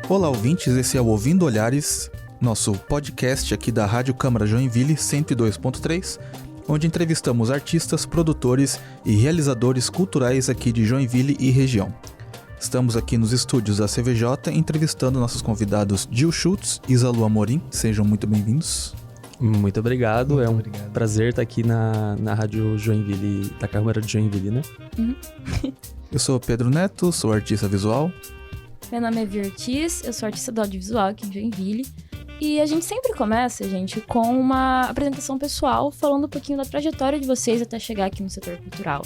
Olá, ouvintes, esse é o Ouvindo Olhares, nosso podcast aqui da Rádio Câmara Joinville 102.3, onde entrevistamos artistas, produtores e realizadores culturais aqui de Joinville e região. Estamos aqui nos estúdios da CVJ entrevistando nossos convidados Gil Schultz e Zalu Amorim. Sejam muito bem-vindos. Muito obrigado, obrigado. Prazer estar aqui na Rádio Joinville, da Câmara de Joinville, né? Eu sou Pedro Neto, sou artista visual. Meu nome é Vi Ortiz, eu sou artista do audiovisual aqui em Joinville. E a gente sempre começa, com uma apresentação pessoal, falando um pouquinho da trajetória de vocês até chegar aqui no setor cultural.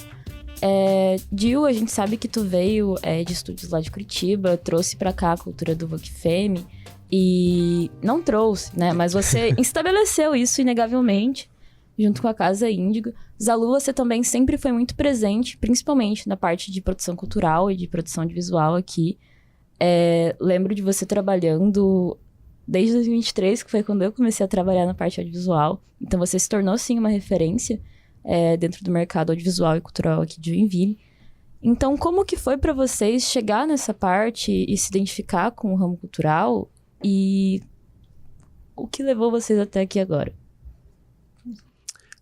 Gil, a gente sabe que tu veio de estúdios lá de Curitiba, trouxe pra cá a cultura do Vocfeme e não trouxe, né? Mas você estabeleceu isso inegavelmente, junto com a Casa Índigo. Zalu, você também sempre foi muito presente, principalmente na parte de produção cultural e de produção de visual aqui. Lembro de você trabalhando desde 2023, que foi quando eu comecei a trabalhar na parte audiovisual. Então você se tornou, sim, uma referência dentro do mercado audiovisual e cultural aqui de Joinville. Então, como que foi para vocês chegar nessa parte e se identificar com o ramo cultural? E o que levou vocês até aqui agora?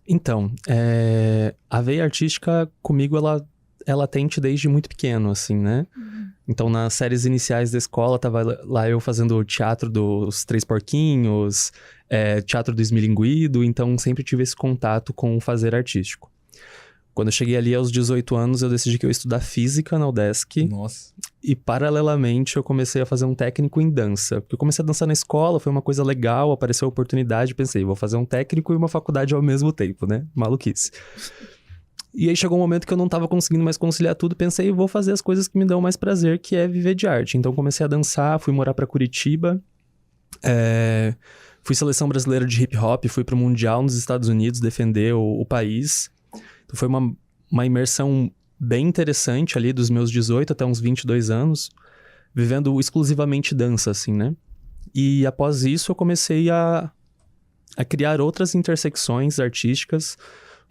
Então, a veia artística comigo, ela tende desde muito pequeno, assim, né? Então, nas séries iniciais da escola, tava lá eu fazendo teatro dos Três Porquinhos, teatro do Esmilinguido, então sempre tive esse contato com o fazer artístico. Quando eu cheguei ali aos 18 anos, eu decidi que eu ia estudar física na UDESC. Nossa. E, paralelamente, eu comecei a fazer um técnico em dança. Porque eu comecei a dançar na escola, foi uma coisa legal, apareceu a oportunidade, pensei, vou fazer um técnico e uma faculdade ao mesmo tempo, né? Maluquice. E aí chegou um momento que eu não tava conseguindo mais conciliar tudo, pensei, vou fazer as coisas que me dão mais prazer, que é viver de arte. Então comecei a dançar, fui morar pra Curitiba, fui seleção brasileira de hip hop, fui pro Mundial nos Estados Unidos defender o país. Então foi uma imersão bem interessante ali, dos meus 18 até uns 22 anos, vivendo exclusivamente dança, assim, né? E após isso eu comecei a criar outras intersecções artísticas.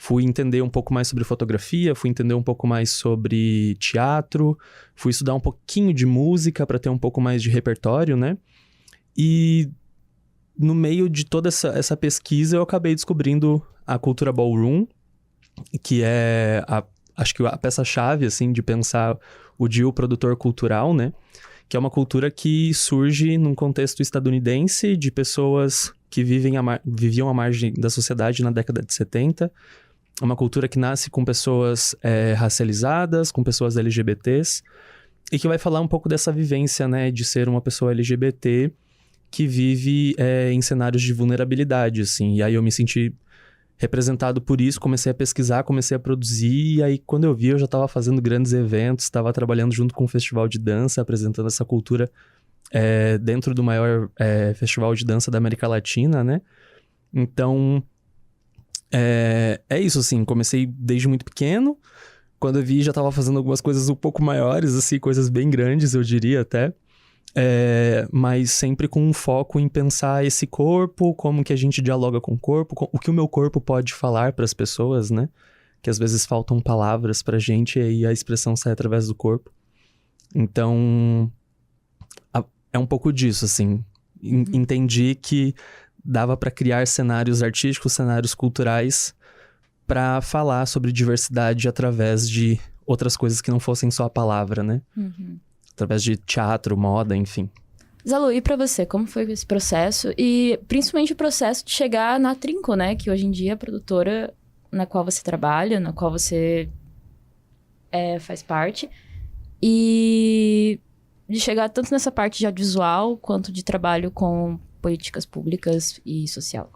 Fui entender um pouco mais sobre fotografia, fui entender um pouco mais sobre teatro, fui estudar um pouquinho de música para ter um pouco mais de repertório, né? E no meio de toda essa pesquisa, eu acabei descobrindo a cultura ballroom, que é, acho que a peça-chave, assim, de pensar o Gil produtor cultural, né? Que é uma cultura que surge num contexto estadunidense de pessoas que viviam à margem da sociedade na década de 70. É uma cultura que nasce com pessoas racializadas, com pessoas LGBTs, e que vai falar um pouco dessa vivência, né, de ser uma pessoa LGBT que vive em cenários de vulnerabilidade, assim. E aí eu me senti representado por isso, comecei a pesquisar, comecei a produzir, e aí quando eu vi eu já estava fazendo grandes eventos, estava trabalhando junto com um festival de dança, apresentando essa cultura dentro do maior festival de dança da América Latina, né? Então, é isso, assim, comecei desde muito pequeno, quando eu vi já estava fazendo algumas coisas um pouco maiores, assim, coisas bem grandes, eu diria até, mas sempre com um foco em pensar esse corpo, como que a gente dialoga com o corpo, o que o meu corpo pode falar para as pessoas, né? Que às vezes faltam palavras pra gente e a expressão sai através do corpo. Então, é um pouco disso, assim. Entendi que dava para criar cenários artísticos, cenários culturais, para falar sobre diversidade através de outras coisas que não fossem só a palavra, né? Através de teatro, moda, enfim. Zalu, e pra você, como foi esse processo? E principalmente o processo de chegar na Trinco, né? Que hoje em dia é a produtora na qual você trabalha, na qual você faz parte. E de chegar tanto nessa parte de audiovisual, quanto de trabalho com políticas públicas e social.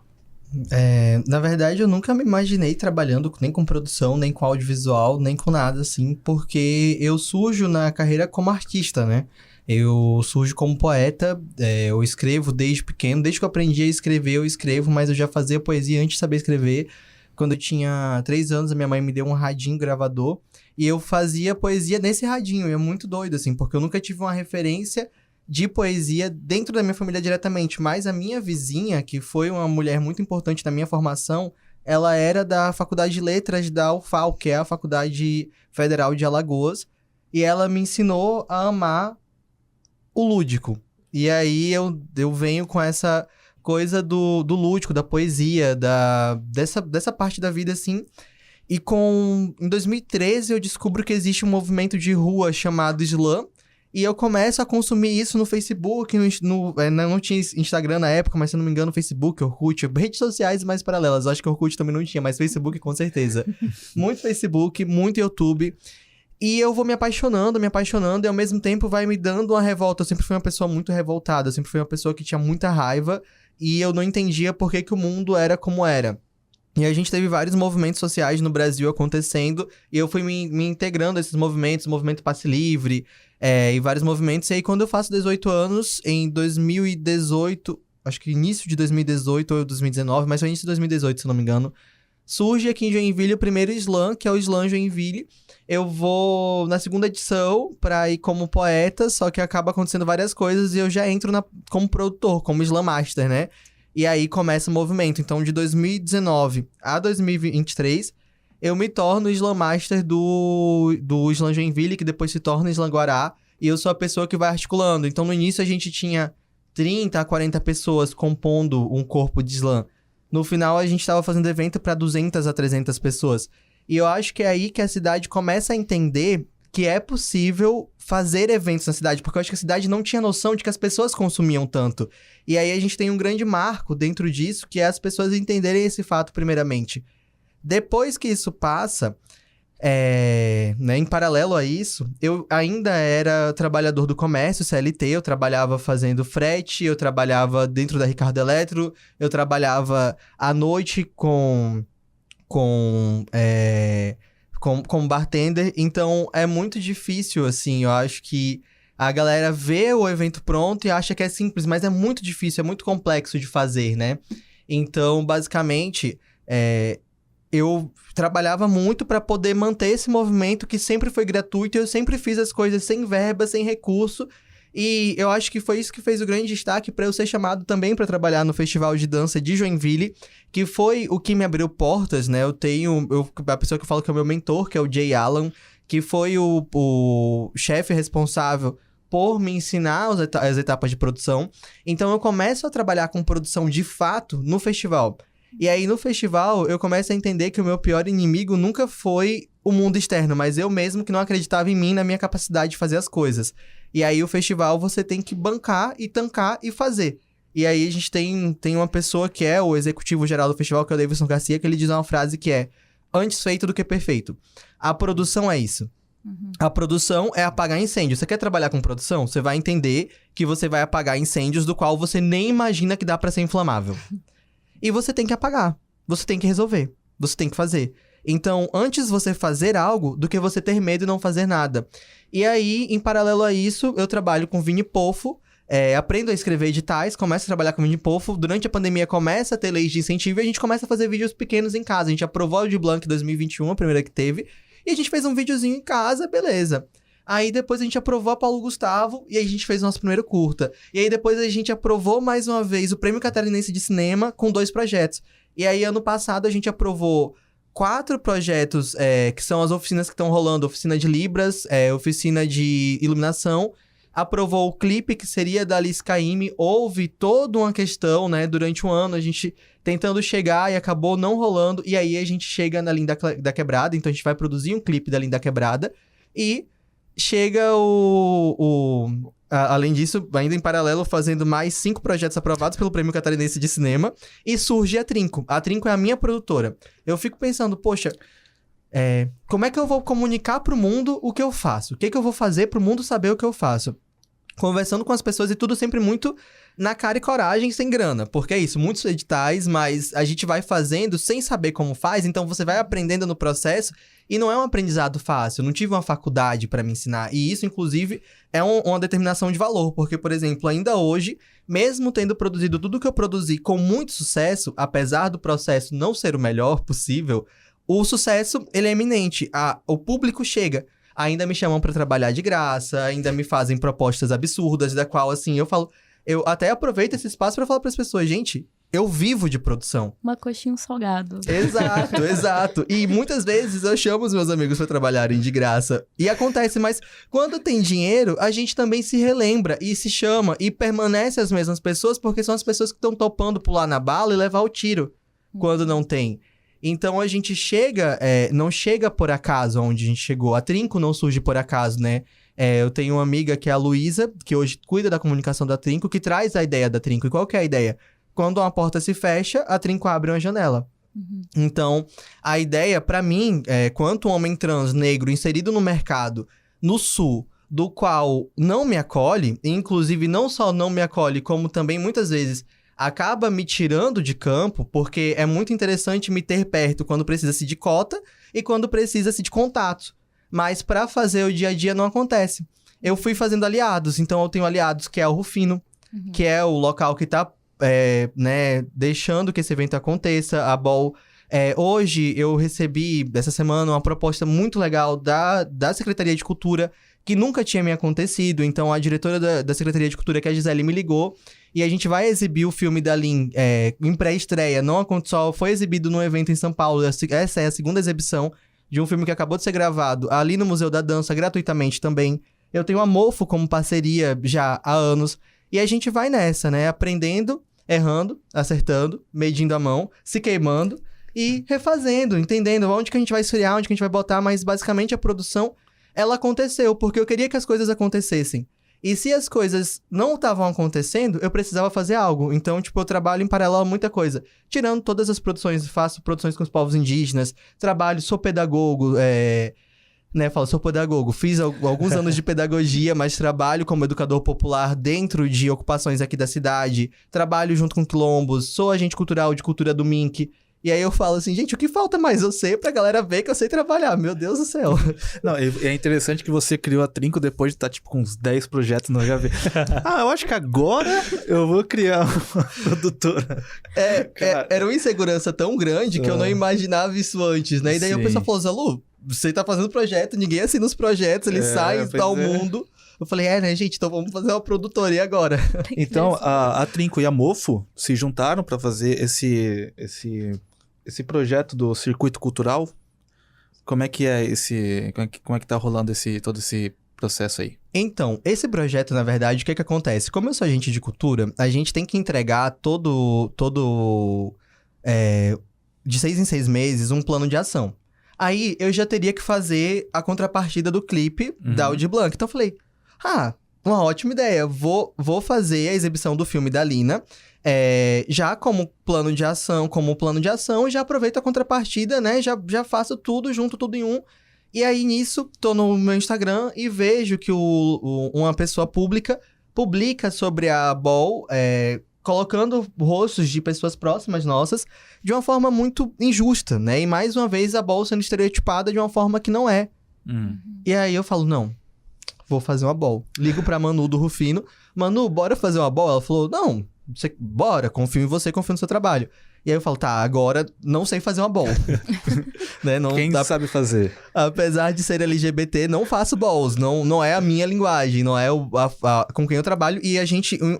Na verdade, eu nunca me imaginei trabalhando nem com produção, nem com audiovisual, nem com nada assim, porque eu surjo na carreira como artista, né? Eu surjo como poeta, eu escrevo desde pequeno, desde que eu aprendi a escrever, eu escrevo, mas eu já fazia poesia antes de saber escrever. Quando eu tinha 3 anos, a minha mãe me deu um radinho gravador, e eu fazia poesia nesse radinho, e é muito doido, assim, porque eu nunca tive uma referência de poesia dentro da minha família diretamente, mas a minha vizinha, que foi uma mulher muito importante na minha formação, ela era da Faculdade de Letras da UFAL, que é a Faculdade Federal de Alagoas, e ela me ensinou a amar o lúdico. E aí eu venho com essa coisa do lúdico, da poesia, dessa parte da vida, assim. E em 2013 eu descubro que existe um movimento de rua chamado Slam. E eu começo a consumir isso no Facebook, não tinha Instagram na época, mas se eu não me engano, Facebook, Orkut, redes sociais mais paralelas. Eu acho que Orkut também não tinha, mas Facebook com certeza. Muito Facebook, muito YouTube. E eu vou me apaixonando, e ao mesmo tempo vai me dando uma revolta. Eu sempre fui uma pessoa muito revoltada, eu sempre fui uma pessoa que tinha muita raiva e eu não entendia por que o mundo era como era. E a gente teve vários movimentos sociais no Brasil acontecendo e eu fui me integrando a esses movimentos, movimento Passe Livre, e vários movimentos. E aí, quando eu faço 18 anos, em 2018, acho que início de 2018 ou 2019, mas foi início de 2018, se não me engano, surge aqui em Joinville o primeiro Slam, que é o Slam Joinville. Eu vou na segunda edição pra ir como poeta, só que acaba acontecendo várias coisas e eu já entro como produtor, como Slam Master, né? E aí começa o movimento. Então, de 2019 a 2023, eu me torno Slam Master do Slam Joinville, que depois se torna Slam Guará, e eu sou a pessoa que vai articulando. Então, no início, a gente tinha 30 a 40 pessoas compondo um corpo de Slam. No final, a gente estava fazendo evento para 200 a 300 pessoas. E eu acho que é aí que a cidade começa a entender que é possível fazer eventos na cidade, porque eu acho que a cidade não tinha noção de que as pessoas consumiam tanto. E aí a gente tem um grande marco dentro disso, que é as pessoas entenderem esse fato primeiramente. Depois que isso passa, né, em paralelo a isso, eu ainda era trabalhador do comércio, CLT, eu trabalhava fazendo frete, eu trabalhava dentro da Ricardo Eletro, eu trabalhava à noite como bartender, então é muito difícil, assim, eu acho que a galera vê o evento pronto e acha que é simples, mas é muito difícil, é muito complexo de fazer, né? Então, basicamente, eu trabalhava muito para poder manter esse movimento que sempre foi gratuito, eu sempre fiz as coisas sem verba, sem recurso, e eu acho que foi isso que fez o grande destaque para eu ser chamado também para trabalhar no Festival de Dança de Joinville, que foi o que me abriu portas, né? A pessoa que eu falo que é o meu mentor, que é o Jay Allen, que foi o chefe responsável por me ensinar as etapas de produção. Então, eu começo a trabalhar com produção de fato no festival. E aí, no festival, eu começo a entender que o meu pior inimigo nunca foi o mundo externo, mas eu mesmo que não acreditava em mim, na minha capacidade de fazer as coisas. E aí, o festival, você tem que bancar e tancar e fazer. E aí, a gente tem uma pessoa que é o executivo geral do festival, que é o Davidson Garcia, que ele diz uma frase que é: antes feito do que perfeito. A produção é isso. A produção é apagar incêndio. Você quer trabalhar com produção? Você vai entender que você vai apagar incêndios do qual você nem imagina que dá pra ser inflamável. E você tem que apagar. Você tem que resolver. Você tem que fazer. Então, antes você fazer algo do que você ter medo e não fazer nada. E aí, em paralelo a isso, eu trabalho com Vini Pofo, aprendo a escrever editais, começo a trabalhar com Vini Pofo. Durante a pandemia, começa a ter leis de incentivo e a gente começa a fazer vídeos pequenos em casa. A gente aprovou a Audi Blanc 2021, a primeira que teve, e a gente fez um videozinho em casa, beleza. Aí depois a gente aprovou a Paulo Gustavo e aí a gente fez o nosso primeiro curta. E aí depois a gente aprovou mais uma vez o Prêmio Catarinense de Cinema com 2 projetos. E aí ano passado a gente aprovou 4 projetos, que são as oficinas que estão rolando. Oficina de Libras, oficina de iluminação. Aprovou o clipe, que seria da Alice Caymmi. Houve toda uma questão, né? Durante um ano, a gente tentando chegar e acabou não rolando. E aí a gente chega na Linda da Quebrada. Então a gente vai produzir um clipe da Linda Quebrada. E chega além disso, ainda em paralelo, fazendo mais 5 projetos aprovados pelo Prêmio Catarinense de Cinema. E surge a Trinco. A Trinco é a minha produtora. Eu fico pensando, poxa, como é que eu vou comunicar pro mundo o que eu faço? O que eu vou fazer pro mundo saber o que eu faço? Conversando com as pessoas e tudo sempre muito na cara e coragem, sem grana. Porque é isso, muitos editais, mas a gente vai fazendo sem saber como faz, então você vai aprendendo no processo e não é um aprendizado fácil. Eu não tive uma faculdade para me ensinar. E isso, inclusive, é uma determinação de valor. Porque, por exemplo, ainda hoje, mesmo tendo produzido tudo que eu produzi com muito sucesso, apesar do processo não ser o melhor possível, o sucesso, ele é eminente. O público chega. Ainda me chamam pra trabalhar de graça, ainda me fazem propostas absurdas, da qual, assim, eu até aproveito esse espaço pra falar pras pessoas, gente, eu vivo de produção. Uma coxinha salgado. Exato, exato. E muitas vezes eu chamo os meus amigos pra trabalharem de graça. E acontece, mas quando tem dinheiro, a gente também se relembra e se chama e permanece as mesmas pessoas, porque são as pessoas que estão topando pular na bala e levar o tiro quando não tem. Então a gente chega, não chega por acaso onde a gente chegou. A Trinco não surge por acaso, né? Eu tenho uma amiga que é a Luísa, que hoje cuida da comunicação da Trinco, que traz a ideia da Trinco. E qual que é a ideia? Quando uma porta se fecha, a Trinco abre uma janela. Então, a ideia, pra mim, quanto homem trans, negro, inserido no mercado, no Sul, do qual não me acolhe, e inclusive não só não me acolhe, como também muitas vezes acaba me tirando de campo, porque é muito interessante me ter perto quando precisa-se de cota e quando precisa-se de contato. Mas pra fazer o dia a dia não acontece. Eu fui fazendo aliados, então eu tenho aliados que é o Rufino, que é o local que tá deixando que esse evento aconteça. A Bol, hoje eu recebi, essa semana, uma proposta muito legal da Secretaria de Cultura, que nunca tinha me acontecido. Então, a diretora da Secretaria de Cultura, que é a Gisele, me ligou. E a gente vai exibir o filme da Lin em pré-estreia. Não só foi exibido num evento em São Paulo. Essa é a segunda exibição de um filme que acabou de ser gravado ali no Museu da Dança, gratuitamente também. Eu tenho a Mofo como parceria já há anos. E a gente vai nessa, né? Aprendendo, errando, acertando, medindo a mão, se queimando e refazendo, entendendo onde que a gente vai esfriar, onde que a gente vai botar. Mas, basicamente, a produção, ela aconteceu porque eu queria que as coisas acontecessem. E se as coisas não estavam acontecendo, eu precisava fazer algo. Então, eu trabalho em paralelo a muita coisa. Tirando todas as produções, faço produções com os povos indígenas, trabalho, sou pedagogo, sou pedagogo. Fiz alguns anos de pedagogia, mas trabalho como educador popular dentro de ocupações aqui da cidade. Trabalho junto com quilombos, sou agente cultural de cultura do MINC. E aí eu falo assim, gente, o que falta mais eu sei pra galera ver que eu sei trabalhar? Meu Deus do céu. Não, é interessante que você criou a Trinco depois de estar, com uns 10 projetos no HV. Eu acho que agora eu vou criar uma produtora. Era uma insegurança tão grande que eu não imaginava isso antes, né? E daí o pessoal falou, Zalu, você tá fazendo projeto, ninguém assina os projetos, eles saem tal mundo. Eu falei, né, gente, então vamos fazer uma produtora, e agora? Então, a Trinco e a Mofo se juntaram pra fazer esse projeto do circuito cultural. Como é que é como é que tá rolando todo esse processo aí? Então, esse projeto, na verdade, o que acontece? Como eu sou agente de cultura, a gente tem que entregar de 6 em 6 meses, um plano de ação. Aí, eu já teria que fazer a contrapartida do clipe da Audi Blanc. Então, eu falei, uma ótima ideia. Vou fazer a exibição do filme da Lina, já como plano de ação, e já aproveito a contrapartida, né? Já faço tudo junto, tudo em um. E aí, nisso, tô no meu Instagram e vejo que uma pessoa pública publica sobre a Bol, colocando rostos de pessoas próximas nossas de uma forma muito injusta, né? E mais uma vez, a Bol sendo estereotipada de uma forma que não é. E aí eu falo, não, vou fazer uma Bol. Ligo pra Manu do Rufino. Manu, bora fazer uma Bol? Ela falou, não, bora, confio em você, confio no seu trabalho. E aí eu falo, agora não sei fazer uma Bol. Né? Quem sabe fazer? Apesar de ser LGBT, não faço Bols. Não é a minha linguagem, não é com quem eu trabalho. E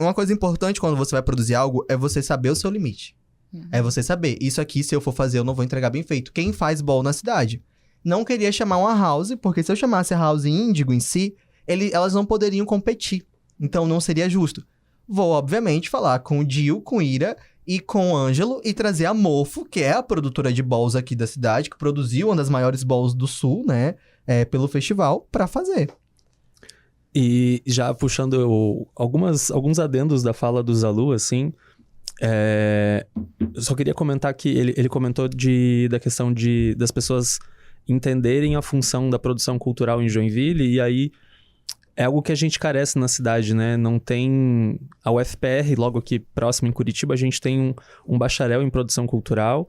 uma coisa importante quando você vai produzir algo é você saber o seu limite. É você saber, isso aqui, se eu for fazer, eu não vou entregar bem feito. Quem faz Bol na cidade? Não queria chamar uma house, porque se eu chamasse a house Índigo em si, elas não poderiam competir. Então não seria justo. Vou, obviamente, falar com o Dio, com Ira e com o Ângelo e trazer a Mofo, que é a produtora de balls aqui da cidade, que produziu uma das maiores balls do Sul, né? Pelo festival, pra fazer. E já puxando alguns adendos da fala do Zalu, assim, eu só queria comentar que ele comentou da questão das pessoas entenderem a função da produção cultural em Joinville, e aí é algo que a gente carece na cidade, né? Não tem... A UFPR, logo aqui próximo em Curitiba, a gente tem um bacharel em produção cultural.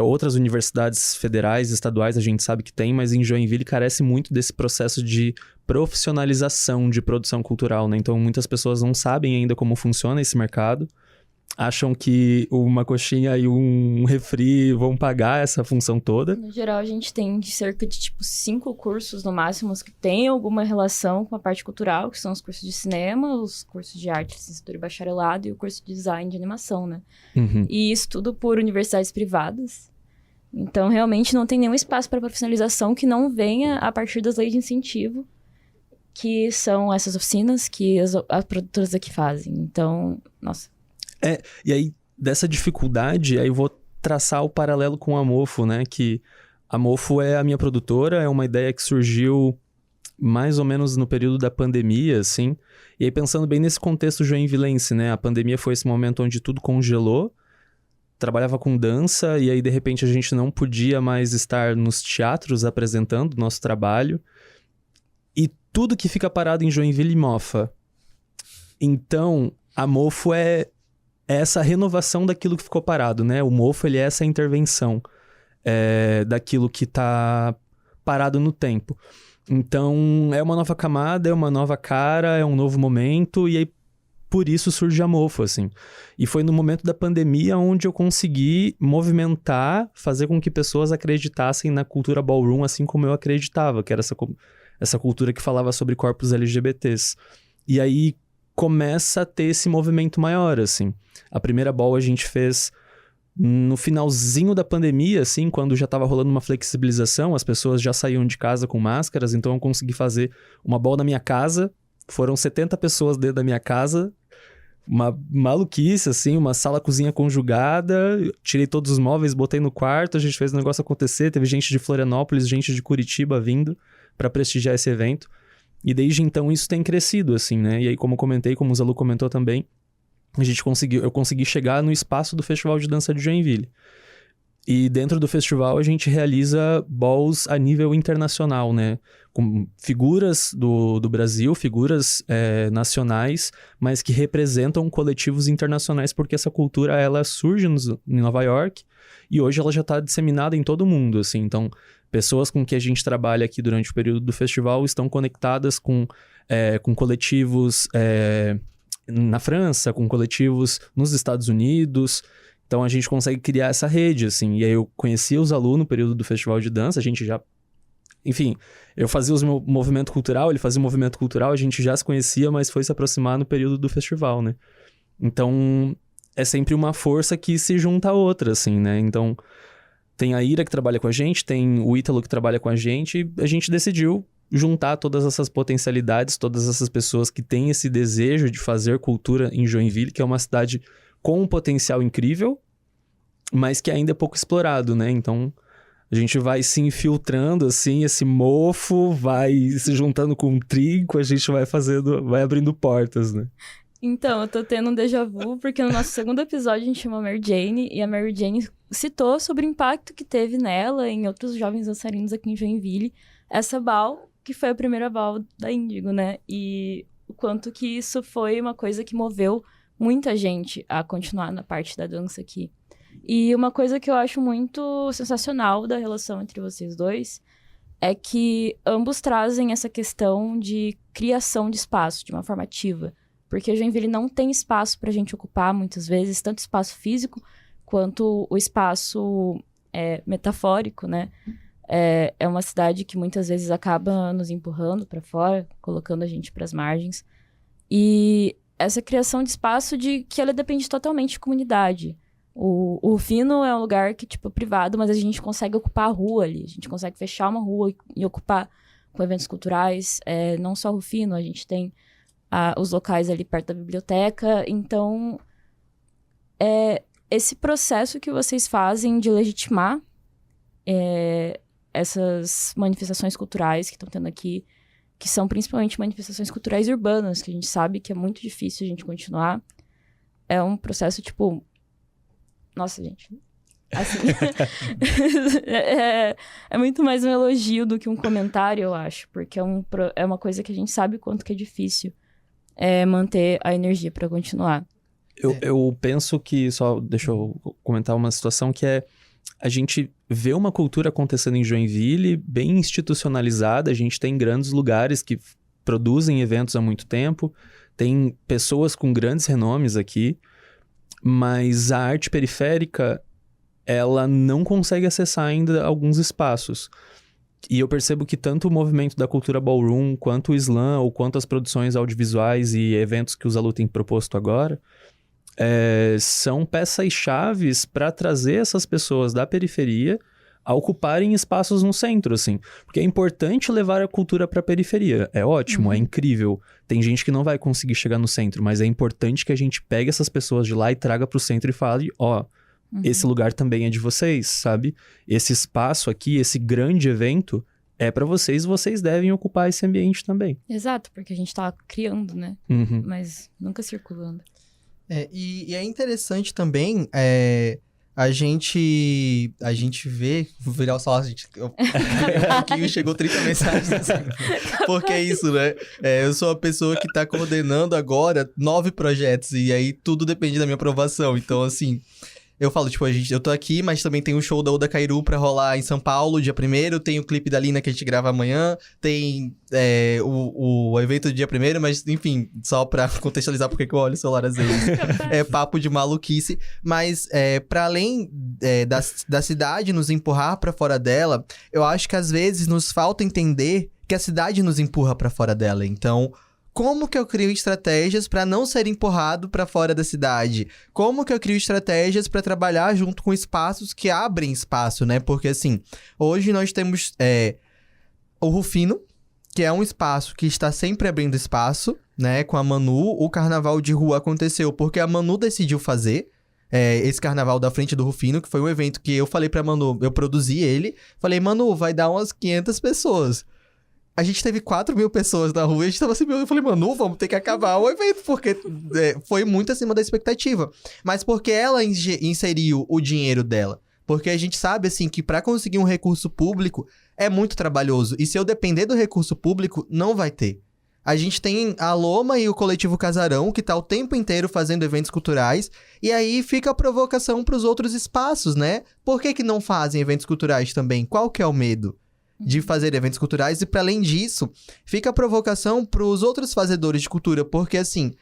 Outras universidades federais, estaduais, a gente sabe que tem, mas em Joinville carece muito desse processo de profissionalização de produção cultural, né? Então, muitas pessoas não sabem ainda como funciona esse mercado. acham que uma coxinha e um refri vão pagar essa função toda. No geral, a gente tem cerca de, 5 cursos no máximo que têm alguma relação com a parte cultural, que são os cursos de cinema, os cursos de arte, licenciatura e bacharelado e o curso de design de animação, né? Uhum. E isso tudo por universidades privadas. Então, realmente, não tem nenhum espaço para profissionalização que não venha a partir das leis de incentivo, que são essas oficinas que as produtoras aqui fazem. Então, nossa... E aí, dessa dificuldade, aí eu vou traçar o paralelo com a Mofo, né? Que a Mofo é a minha produtora, é uma ideia que surgiu mais ou menos no período da pandemia, assim. E aí, pensando bem nesse contexto joinvilense, né? A pandemia foi esse momento onde tudo congelou, trabalhava com dança, e aí, de repente, a gente não podia mais estar nos teatros apresentando o nosso trabalho. E tudo que fica parado em Joinville mofa. Então, a Mofo é essa renovação daquilo que ficou parado, né? O Mofo, ele é essa intervenção daquilo que tá parado no tempo. Então, é uma nova camada, é uma nova cara, é um novo momento, e aí por isso surge a Mofo, assim. E foi no momento da pandemia onde eu consegui movimentar, fazer com que pessoas acreditassem na cultura ballroom, assim como eu acreditava, que era essa cultura que falava sobre corpos LGBTs. E aí começa a ter esse movimento maior, assim. A primeira ball a gente fez no finalzinho da pandemia, assim, quando já estava rolando uma flexibilização, as pessoas já saíam de casa com máscaras, então eu consegui fazer uma ball na minha casa, foram 70 pessoas dentro da minha casa, uma maluquice, assim, uma sala-cozinha conjugada, tirei todos os móveis, botei no quarto, a gente fez o negócio acontecer, teve gente de Florianópolis, gente de Curitiba vindo para prestigiar esse evento. E desde então isso tem crescido, assim, né? E aí, como eu comentei, como o Zalu comentou também, eu consegui chegar no espaço do Festival de Dança de Joinville. E dentro do festival a gente realiza balls a nível internacional, né? Com figuras do Brasil, figuras nacionais, mas que representam coletivos internacionais, porque essa cultura, ela surge em Nova York e hoje ela já está disseminada em todo o mundo, assim. Então, pessoas com que a gente trabalha aqui durante o período do festival estão conectadas com coletivos na França, com coletivos nos Estados Unidos. Então, a gente consegue criar essa rede, assim. E aí, eu conhecia os alunos no período do festival de dança, a gente já... Enfim, eu fazia o meu movimento cultural, ele fazia o movimento cultural, a gente já se conhecia, mas foi se aproximar no período do festival, né? Então, é sempre uma força que se junta a outra, assim, né? Então... Tem a Ira que trabalha com a gente, tem o Ítalo que trabalha com a gente, e a gente decidiu juntar todas essas potencialidades, todas essas pessoas que têm esse desejo de fazer cultura em Joinville, que é uma cidade com um potencial incrível, mas que ainda é pouco explorado, né? Então, a gente vai se infiltrando, assim, esse mofo vai se juntando com um trinco, a gente vai abrindo portas, né? Então, eu tô tendo um déjà vu, porque no nosso segundo episódio a gente chamou a Mary Jane, e a Mary Jane citou sobre o impacto que teve nela e em outros jovens dançarinos aqui em Joinville, essa ball, que foi a primeira ball da Índigo, né? E o quanto que isso foi uma coisa que moveu muita gente a continuar na parte da dança aqui. E uma coisa que eu acho muito sensacional da relação entre vocês dois é que ambos trazem essa questão de criação de espaço, de uma forma ativa. Porque Joinville não tem espaço pra gente ocupar, muitas vezes, tanto espaço físico quanto o espaço metafórico, né? É uma cidade que muitas vezes acaba nos empurrando pra fora, colocando a gente pras margens. E essa criação de espaço que ela depende totalmente de comunidade. O Rufino é um lugar que, tipo, privado, mas a gente consegue ocupar a rua ali. A gente consegue fechar uma rua e ocupar com eventos culturais. Não só o Rufino, a gente tem os locais ali perto da biblioteca. Então, esse processo que vocês fazem de legitimar essas manifestações culturais que estão tendo aqui, que são principalmente manifestações culturais urbanas, que a gente sabe que é muito difícil a gente continuar. É um processo, tipo... Nossa, gente... Assim... é muito mais um elogio do que um comentário, eu acho. Porque é uma coisa que a gente sabe o quanto que é difícil manter a energia para continuar. Eu penso que... Só deixa eu comentar uma situação que a gente vê uma cultura acontecendo em Joinville bem institucionalizada. A gente tem grandes lugares que produzem eventos há muito tempo. Tem pessoas com grandes renomes aqui. Mas a arte periférica, ela não consegue acessar ainda alguns espaços. E eu percebo que tanto o movimento da cultura ballroom, quanto o slam, ou quanto as produções audiovisuais e eventos que o Zalu tem proposto agora, são peças-chaves para trazer essas pessoas da periferia a ocuparem espaços no centro, assim. Porque é importante levar a cultura para a periferia. É ótimo, é incrível. Tem gente que não vai conseguir chegar no centro, mas é importante que a gente pegue essas pessoas de lá e traga para o centro e fale, esse lugar também é de vocês, sabe? Esse espaço aqui, esse grande evento, é para vocês, vocês devem ocupar esse ambiente também. Exato, porque a gente tá criando, né? Mas nunca circulando. E é interessante também, a gente vê, vou virar o celular, aqui chegou 30 mensagens assim, porque é isso, né? Eu sou a pessoa que tá coordenando agora 9 projetos, e aí tudo depende da minha aprovação, então assim... Eu falo, tipo, eu tô aqui, mas também tem o show da Oda Cairu pra rolar em São Paulo, dia 1º. Tem o clipe da Lina que a gente grava amanhã. Tem o evento do dia 1º, mas, enfim, só pra contextualizar porque que eu olho o celular às vezes. É papo de maluquice. Mas, pra além da cidade nos empurrar pra fora dela, eu acho que às vezes nos falta entender que a cidade nos empurra pra fora dela. Então... Como que eu crio estratégias para não ser empurrado para fora da cidade? Como que eu crio estratégias para trabalhar junto com espaços que abrem espaço, né? Porque, assim, hoje nós temos o Rufino, que é um espaço que está sempre abrindo espaço, né? Com a Manu, o carnaval de rua aconteceu porque a Manu decidiu fazer esse carnaval da frente do Rufino, que foi um evento que eu falei pra Manu, eu produzi ele. Falei, Manu, vai dar umas 500 pessoas. A gente teve 4.000 pessoas na rua e a gente tava assim, eu falei, Manu, vamos ter que acabar o evento, porque foi muito acima da expectativa. Mas porque ela inseriu o dinheiro dela. Porque a gente sabe, assim, que pra conseguir um recurso público é muito trabalhoso. E se eu depender do recurso público, não vai ter. A gente tem a Loma e o Coletivo Casarão, que tá o tempo inteiro fazendo eventos culturais. E aí fica a provocação pros outros espaços, né? Por que não fazem eventos culturais também? Qual que é o medo de fazer eventos culturais? E para além disso, fica a provocação para os outros fazedores de cultura, porque assim,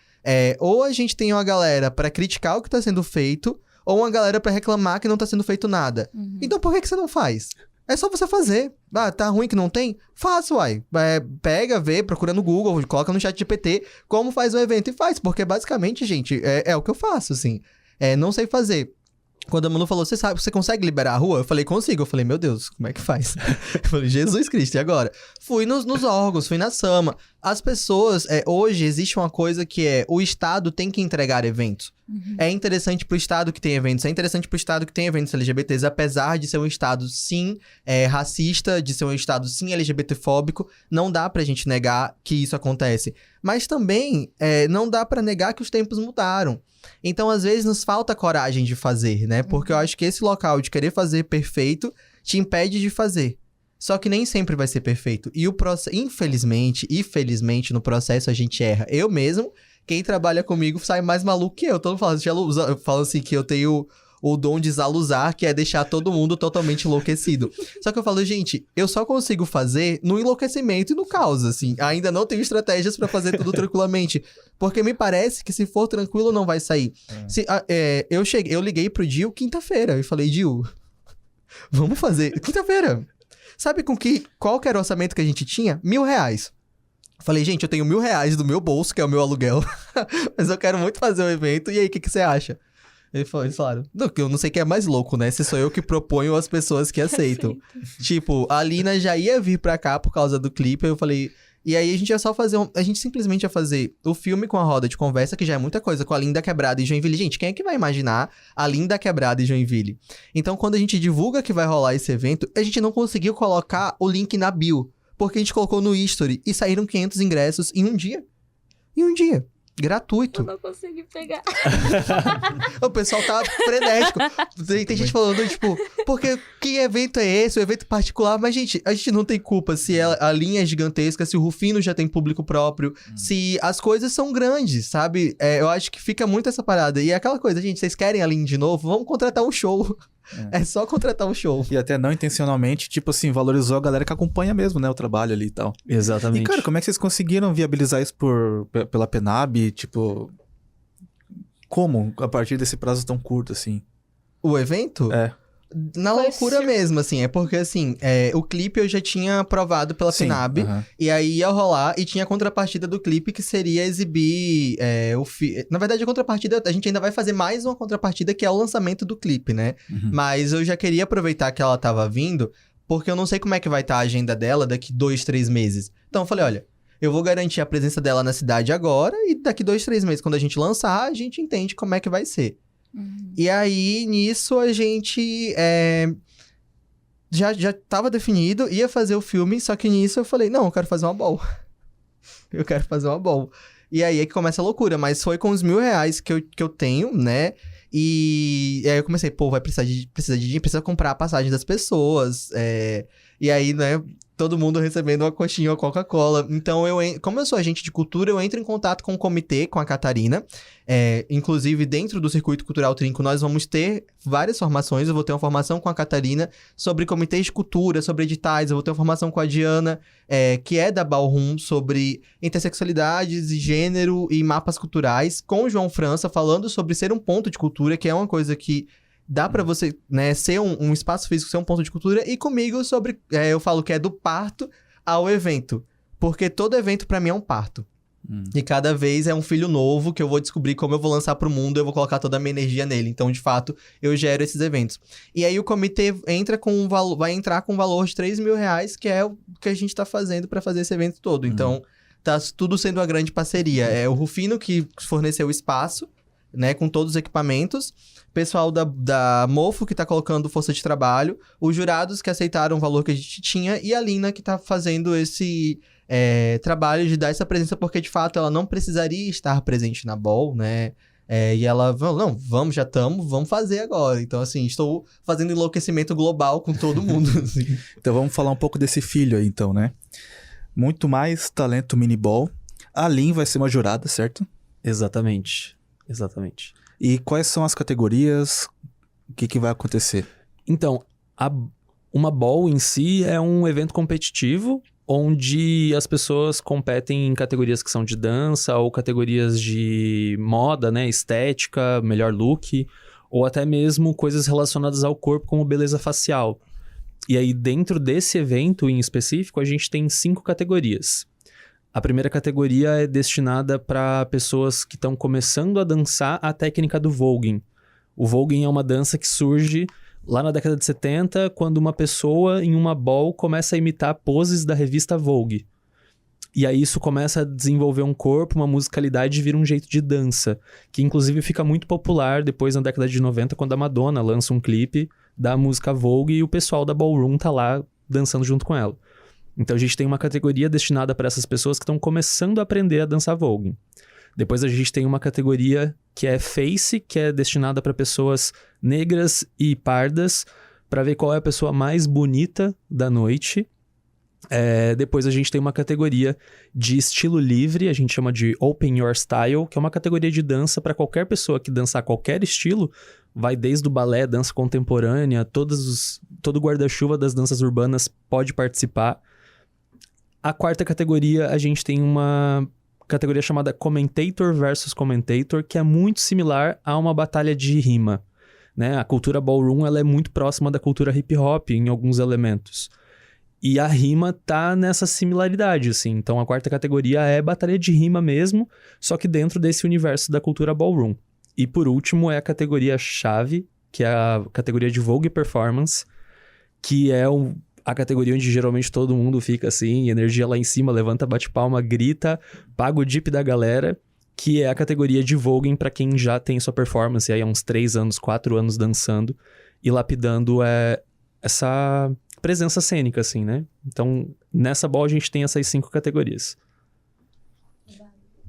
ou a gente tem uma galera para criticar o que tá sendo feito, ou uma galera para reclamar que não tá sendo feito nada. Então por que você não faz? É só você fazer. Ah, tá ruim que não tem? Faça, uai. Pega, vê, procura no Google, coloca no ChatGPT como faz o evento e faz, porque basicamente, gente, é o que eu faço, assim. Não sei fazer. Quando a Manu falou, você consegue liberar a rua? Eu falei, consigo. Eu falei, meu Deus, como é que faz? Eu falei, Jesus Cristo, e agora? Fui nos órgãos, fui na Sama. As pessoas, hoje existe uma coisa que o Estado tem que entregar eventos. É interessante pro Estado que tem eventos, é interessante pro Estado que tem eventos LGBTs, apesar de ser um Estado, sim, racista, de ser um Estado, sim, LGBTfóbico, não dá pra gente negar que isso acontece. Mas também, não dá pra negar que os tempos mudaram. Então, às vezes, nos falta coragem de fazer, né? Porque eu acho que esse local de querer fazer perfeito te impede de fazer. Só que nem sempre vai ser perfeito. E o processo, infelizmente e felizmente, no processo a gente erra. Eu mesmo, quem trabalha comigo sai mais maluco que eu. Todo mundo fala assim que eu tenho o dom de zaluzar, que é deixar todo mundo totalmente enlouquecido. Só que eu falo, gente, eu só consigo fazer no enlouquecimento e no caos, assim. Ainda não tenho estratégias pra fazer tudo tranquilamente. Porque me parece que se for tranquilo, não vai sair. Eu liguei pro Dil quinta-feira e falei, Dil, vamos fazer. Quinta-feira. Sabe qual que era o orçamento que a gente tinha? R$1.000. Falei, gente, eu tenho R$1.000 do meu bolso, que é o meu aluguel. Mas eu quero muito fazer o evento. E aí, o que você acha? Eles falaram, eu não sei quem é mais louco, né? Se sou eu que proponho as pessoas que aceitam. Tipo, a Lina já ia vir pra cá por causa do clipe. Eu falei... E aí a gente ia só fazer... A gente simplesmente ia fazer o filme com a roda de conversa, que já é muita coisa, com a Linda Quebrada e Joinville. Gente, quem é que vai imaginar a Linda Quebrada e Joinville? Então, quando a gente divulga que vai rolar esse evento, a gente não conseguiu colocar o link na bio. Porque a gente colocou no history e saíram 500 ingressos em um dia. Em um dia. Gratuito. Eu não consegui pegar. O pessoal tá frenético. Tem gente falando, tipo, porque que evento é esse? Um evento particular. Mas, gente, a gente não tem culpa se a linha é gigantesca, se o Rufino já tem público próprio, se as coisas são grandes, sabe? Eu acho que fica muito essa parada. E é aquela coisa, gente, vocês querem a linha de novo? Vamos contratar um show. É só contratar um show. E até não intencionalmente, tipo assim, valorizou a galera que acompanha mesmo, né, o trabalho ali e tal. Exatamente. E, cara, como é que vocês conseguiram viabilizar isso pela Penab? Tipo, Como? A partir desse prazo tão curto, assim? O evento? É. Na Foi loucura mesmo, assim. É porque, assim, o clipe eu já tinha aprovado pela Sim, FINAB. aham. E aí ia rolar, e tinha a contrapartida do clipe, que seria exibir Na verdade, a contrapartida, a gente ainda vai fazer mais uma contrapartida, que é o lançamento do clipe, né? Uhum. Mas eu já queria aproveitar que ela tava vindo, porque eu não sei como é que vai estar a agenda dela daqui 2, 3 meses. Então eu falei, olha, eu vou garantir a presença dela na cidade agora, e daqui 2, 3 meses, quando a gente lançar, a gente entende como é que vai ser. E aí, nisso, a gente já tava definido, ia fazer o filme, só que nisso eu falei, não, eu quero fazer uma ball. Eu quero fazer uma ball. E aí é que começa a loucura, mas foi com os R$1.000 que eu tenho, né? E aí eu comecei, pô, vai precisar de dinheiro, precisa comprar a passagem das pessoas. E aí, né, todo mundo recebendo uma coxinha ou Coca-Cola. Então, como eu sou agente de cultura, eu entro em contato com o comitê, com a Catarina. Inclusive, dentro do Circuito Cultural Trinco, nós vamos ter várias formações. Eu vou ter uma formação com a Catarina sobre comitês de cultura, sobre editais. Eu vou ter uma formação com a Diana, que é da Ballroom, sobre intersexualidades e gênero e mapas culturais. Com o João França, falando sobre ser um ponto de cultura, que é uma coisa que dá pra você, né, ser um espaço físico, ser um ponto de cultura. E comigo sobre, eu falo que é do parto ao evento. Porque todo evento pra mim é um parto. E cada vez é um filho novo que eu vou descobrir como eu vou lançar pro mundo, eu vou colocar toda a minha energia nele. Então, de fato, eu gero esses eventos. E aí o comitê vai entrar com um valor de R$3.000, que é o que a gente tá fazendo pra fazer esse evento todo. Então, tá tudo sendo uma grande parceria. É o Rufino que forneceu o espaço, né, com todos os equipamentos. Pessoal da Mofo, que tá colocando força de trabalho. Os jurados que aceitaram o valor que a gente tinha. E a Lina, que tá fazendo esse trabalho de dar essa presença, porque de fato ela não precisaria estar presente na Ball, né? E ela, não, vamos fazer agora. Então, assim, estou fazendo enlouquecimento global com todo mundo. Assim. Então vamos falar um pouco desse filho aí, então, né? Muito mais talento mini ball. A Lin vai ser uma jurada, certo? Exatamente. E quais são as categorias? O que vai acontecer? Então, uma ball em si é um evento competitivo onde as pessoas competem em categorias que são de dança ou categorias de moda, né, estética, melhor look, ou até mesmo coisas relacionadas ao corpo como beleza facial. E aí, dentro desse evento em específico, a gente tem 5 categorias. A primeira categoria é destinada para pessoas que estão começando a dançar a técnica do voguing. O voguing é uma dança que surge lá na década de 70, quando uma pessoa em uma ball começa a imitar poses da revista Vogue. E aí isso começa a desenvolver um corpo, uma musicalidade e vira um jeito de dança, que inclusive fica muito popular depois na década de 90, quando a Madonna lança um clipe da música Vogue e o pessoal da Ballroom tá lá dançando junto com ela. Então a gente tem uma categoria destinada para essas pessoas que estão começando a aprender a dançar voguing. Depois a gente tem uma categoria que é face, que é destinada para pessoas negras e pardas, para ver qual é a pessoa mais bonita da noite. Depois a gente tem uma categoria de estilo livre, a gente chama de Open Your Style, que é uma categoria de dança para qualquer pessoa que dançar qualquer estilo, vai desde o balé, dança contemporânea, todo o guarda-chuva das danças urbanas pode participar. A quarta categoria, a gente tem uma categoria chamada Commentator versus Commentator, que é muito similar a uma batalha de rima, né? A cultura ballroom, ela é muito próxima da cultura hip-hop em alguns elementos. E a rima tá nessa similaridade, assim. Então, a quarta categoria é batalha de rima mesmo, só que dentro desse universo da cultura ballroom. E, por último, é a categoria chave, que é a categoria de Vogue Performance, que é a categoria onde geralmente todo mundo fica assim, energia lá em cima, levanta, bate palma, grita, paga o dip da galera, que é a categoria de voguing para quem já tem sua performance aí há uns 3 anos, 4 anos dançando e lapidando essa presença cênica, assim, né? Então, nessa ball a gente tem essas 5 categorias.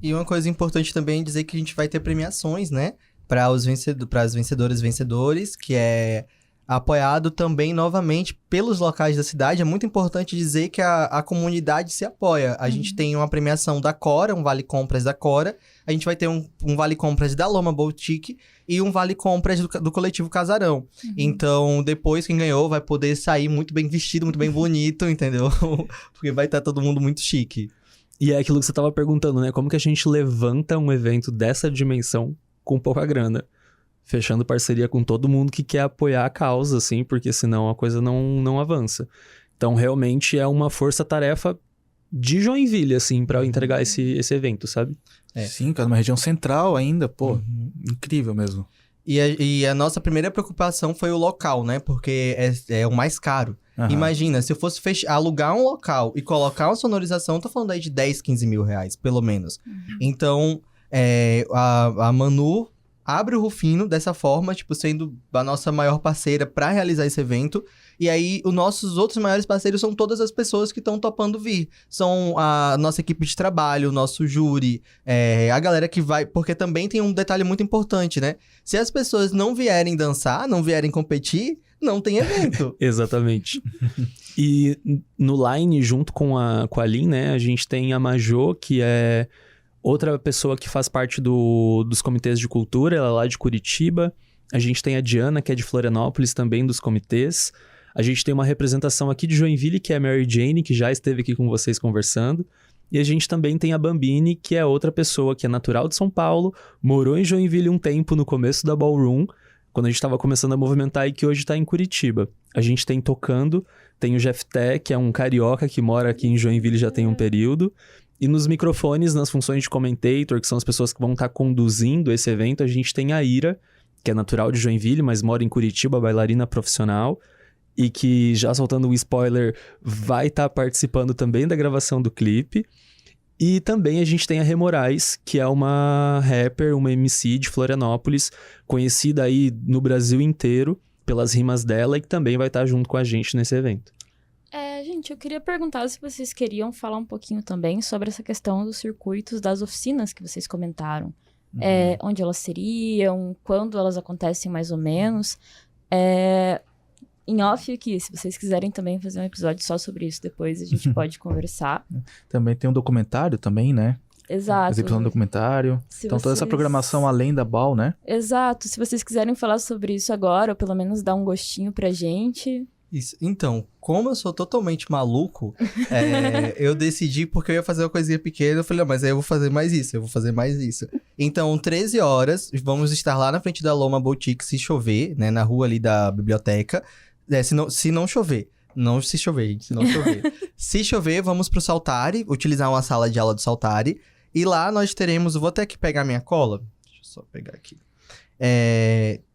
E uma coisa importante também é dizer que a gente vai ter premiações, né? Para as vencedoras e vencedores, que é apoiado também, novamente, pelos locais da cidade. É muito importante dizer que a comunidade se apoia. A gente tem uma premiação da Cora, um Vale Compras da Cora. A gente vai ter um Vale Compras da Loma Boutique e um Vale Compras do coletivo Casarão. Então, depois, quem ganhou vai poder sair muito bem vestido, muito bem bonito, entendeu? Porque vai estar todo mundo muito chique. E é aquilo que você estava perguntando, né? Como que a gente levanta um evento dessa dimensão com pouca grana. Fechando parceria com todo mundo que quer apoiar a causa, assim, porque senão a coisa não avança. Então, realmente é uma força-tarefa de Joinville, assim, pra entregar esse evento, sabe? Sim, cara, uma região central ainda, pô, incrível mesmo. E a nossa primeira preocupação foi o local, né? Porque é o mais caro. Aham. Imagina, se eu fosse alugar um local e colocar uma sonorização, eu tô falando aí de 10, 15 mil reais, pelo menos. Então, a Manu abre o Rufino dessa forma, tipo, sendo a nossa maior parceira pra realizar esse evento. E aí, os nossos outros maiores parceiros são todas as pessoas que estão topando vir. São a nossa equipe de trabalho, o nosso júri, a galera que vai... Porque também tem um detalhe muito importante, né? Se as pessoas não vierem dançar, não vierem competir, não tem evento. Exatamente. E no line, junto com a Lin, né, a gente tem a Majô, que é outra pessoa que faz parte dos comitês de cultura, ela é lá de Curitiba. A gente tem a Diana, que é de Florianópolis, também dos comitês. A gente tem uma representação aqui de Joinville, que é a Mary Jane, que já esteve aqui com vocês conversando. E a gente também tem a Bambini, que é outra pessoa que é natural de São Paulo, morou em Joinville um tempo no começo da Ballroom, quando a gente estava começando a movimentar, e que hoje está em Curitiba. A gente tem tocando, tem o Jefté, que é um carioca que mora aqui em Joinville já tem um período. E nos microfones, nas funções de commentator, que são as pessoas que vão estar conduzindo esse evento, a gente tem a Ira, que é natural de Joinville, mas mora em Curitiba, bailarina profissional, e que, já soltando um spoiler, vai estar participando também da gravação do clipe. E também a gente tem a Rê Moraes, que é uma rapper, uma MC de Florianópolis, conhecida aí no Brasil inteiro pelas rimas dela, e que também vai estar junto com a gente nesse evento. Gente, eu queria perguntar se vocês queriam falar um pouquinho também sobre essa questão dos circuitos das oficinas que vocês comentaram. Onde elas seriam, quando elas acontecem mais ou menos. Em off aqui, se vocês quiserem também fazer um episódio só sobre isso depois, a gente pode conversar. Também tem um documentário também, né? Exato. Exibição do documentário. Então toda essa programação além da BAL, né? Exato. Se vocês quiserem falar sobre isso agora, ou pelo menos dar um gostinho pra gente... Isso. Então, como eu sou totalmente maluco, eu decidi, porque eu ia fazer uma coisinha pequena, eu falei, mas aí eu vou fazer mais isso, eu vou fazer mais isso. Então, 13 horas, vamos estar lá na frente da Loma Boutique, se chover, né, na rua ali da biblioteca, se não chover. Não se chover, gente, se não chover. Se chover, vamos pro Saltari, utilizar uma sala de aula do Saltari, e lá nós teremos, eu vou até aqui pegar minha cola, deixa eu só pegar aqui.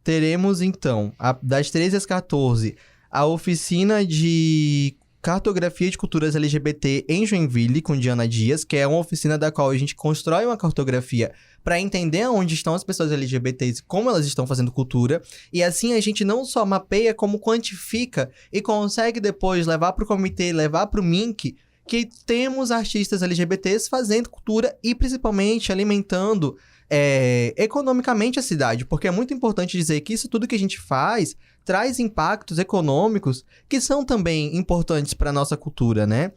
Teremos, então, das 13 às 14... a oficina de cartografia de culturas LGBT em Joinville, com Diana Dias, que é uma oficina da qual a gente constrói uma cartografia para entender onde estão as pessoas LGBTs e como elas estão fazendo cultura. E assim a gente não só mapeia, como quantifica e consegue depois levar para o comitê, levar para o MINC, que temos artistas LGBTs fazendo cultura e principalmente alimentando economicamente a cidade. Porque é muito importante dizer que isso tudo que a gente faz traz impactos econômicos que são também importantes para a nossa cultura, né?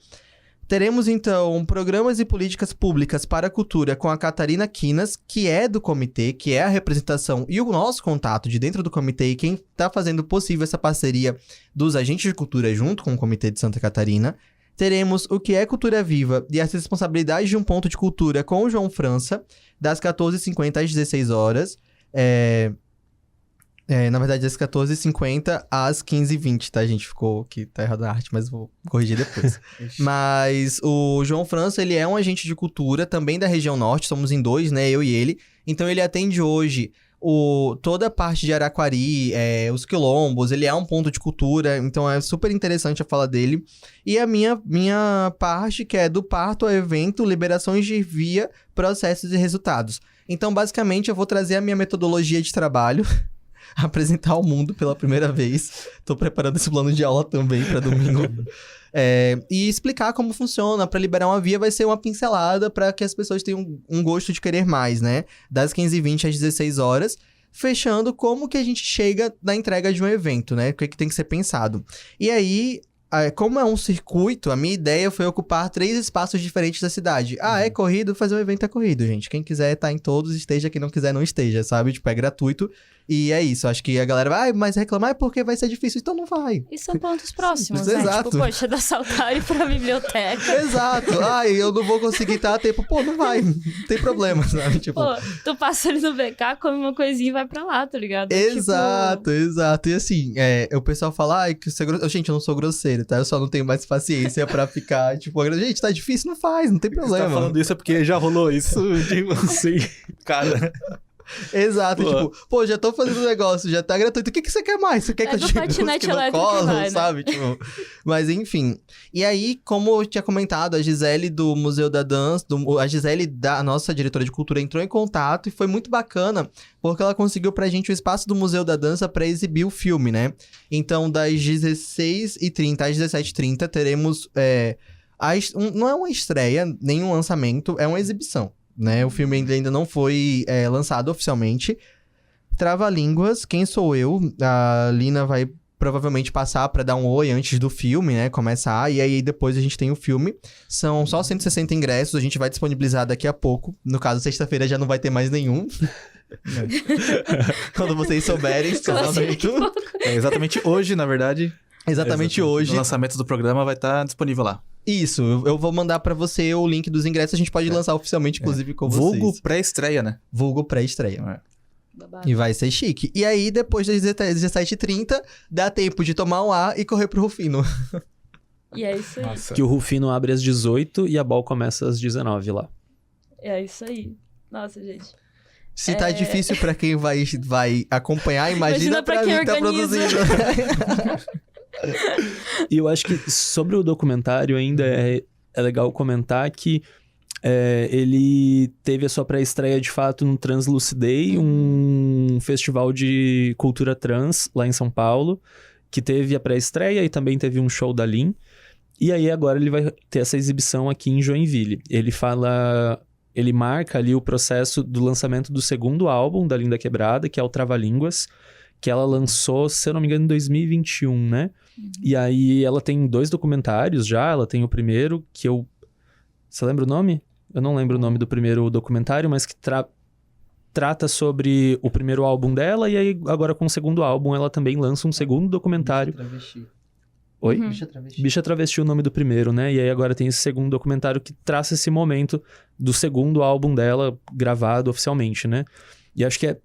Teremos, então, programas e políticas públicas para a cultura com a Catarina Quinas, que é do comitê, que é a representação e o nosso contato de dentro do comitê, e quem está fazendo possível essa parceria dos agentes de cultura junto com o Comitê de Santa Catarina. Teremos o que é Cultura Viva e as responsabilidades de um ponto de cultura com o João França, das 14h50 às 16 horas. Na verdade, das 14h50 às 15h20, tá, gente? Ficou que tá errado na arte, mas vou corrigir depois. Mas o João França, ele é um agente de cultura também da região norte, somos em 2, né? Eu e ele. Então, ele atende hoje toda a parte de Araquari, os quilombos, ele é um ponto de cultura, então é super interessante a fala dele. E a minha parte, que é do parto ao evento, liberações de via, processos e resultados. Então, basicamente, eu vou trazer a minha metodologia de trabalho, apresentar ao mundo pela primeira vez. Tô preparando esse plano de aula também para domingo. E explicar como funciona. Para liberar uma via vai ser uma pincelada para que as pessoas tenham um gosto de querer mais, né? Das 15h20 às 16 horas, fechando como que a gente chega na entrega de um evento, né? O que tem que ser pensado. E aí, como é um circuito, a minha ideia foi ocupar 3 espaços diferentes da cidade. É corrido? Fazer um evento é corrido, gente. Quem quiser tá em todos, esteja. Quem não quiser, não esteja, sabe? Tipo, é gratuito. E é isso, acho que a galera vai, mas reclamar é porque vai ser difícil, então não vai. E são pontos próximos, Simples, né? exato. Tipo, poxa, da Saltar pra biblioteca. Exato. Ai, eu não vou conseguir estar a tempo. Pô, não vai. Não tem problema, sabe? Tipo... Pô, tu passa ali no BK, come uma coisinha e vai pra lá, tá ligado? Exato, exato. E assim, o pessoal fala, ai, que você é grosseiro. Gente, eu não sou grosseiro, tá? Eu só não tenho mais paciência pra ficar, tipo, gente, tá difícil, não faz, não tem Você problema. tá falando isso é porque já rolou isso de você, cara. Exato, Pô. tipo, pô, já tô fazendo negócio, já tá gratuito, o que você quer mais? Você quer que eu Pega o te patinete busque no elétrico e colo, vai, né? sabe? Tipo, mas enfim. E aí, como eu tinha comentado, a Gisele do Museu da Dança, a Gisele, da nossa diretora de cultura, entrou em contato e foi muito bacana, porque ela conseguiu pra gente o espaço do Museu da Dança pra exibir o filme, né? Então, das 16h30 às 17h30, teremos... não é uma estreia, nem um lançamento, é uma exibição. Né? O filme ainda não foi lançado oficialmente. Trava-línguas, Quem Sou Eu? A Lina vai provavelmente passar pra dar um oi antes do filme, né? Começar, e aí depois a gente tem o filme. São só 160 ingressos, a gente vai disponibilizar daqui a pouco. No caso, sexta-feira já não vai ter mais nenhum. Quando vocês souberem, Exatamente hoje, na verdade. Exatamente hoje. O lançamento do programa vai estar disponível lá. Isso, eu vou mandar pra você o link dos ingressos, a gente pode lançar oficialmente, inclusive, com vocês. Vulgo pré-estreia, né? Vulgo pré-estreia. Babado. E vai ser chique. E aí, depois das 17h30, dá tempo de tomar um ar e correr pro Rufino. E é isso aí. Nossa. Que o Rufino abre às 18 e a Ball começa às 19 lá. É isso aí. Nossa, gente. Se tá difícil pra quem vai acompanhar, imagina pra quem mim que tá organiza. produzindo. E eu acho que sobre o documentário ainda é legal comentar que ele teve a sua pré-estreia de fato no Translucidei, um festival de cultura trans lá em São Paulo, que teve a pré-estreia e também teve um show da Lin. E aí agora ele vai ter essa exibição aqui em Joinville. Ele marca ali o processo do lançamento do segundo álbum da Linda Quebrada, que é o Trava-Línguas, que ela lançou, se eu não me engano, em 2021, né? E aí ela tem 2 documentários já, ela tem o primeiro, que eu... Você lembra o nome? Eu não lembro o nome do primeiro documentário, mas que trata sobre o primeiro álbum dela, e aí agora com o segundo álbum ela também lança um segundo documentário. Bicha Travesti. Oi? Bicha Travesti. Bicha Travesti, o nome do primeiro, né? E aí agora tem esse segundo documentário que traça esse momento do segundo álbum dela gravado oficialmente, né? E acho que é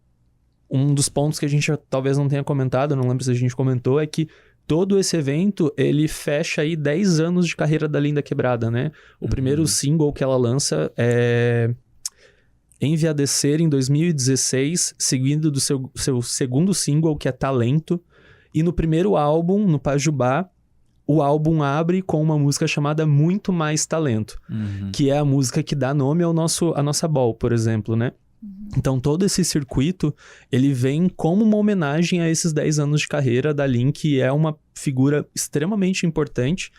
um dos pontos que a gente talvez não tenha comentado, não lembro se a gente comentou, é que todo esse evento, ele fecha aí 10 anos de carreira da Linda Quebrada, né? O primeiro single que ela lança é Enviadecer em 2016, seguindo do seu segundo single, que é Talento. E no primeiro álbum, no Pajubá, o álbum abre com uma música chamada Muito Mais Talento, que é a música que dá nome à nossa Ball, por exemplo, né? Então, todo esse circuito, ele vem como uma homenagem a esses 10 anos de carreira da Lin, que é uma figura extremamente importante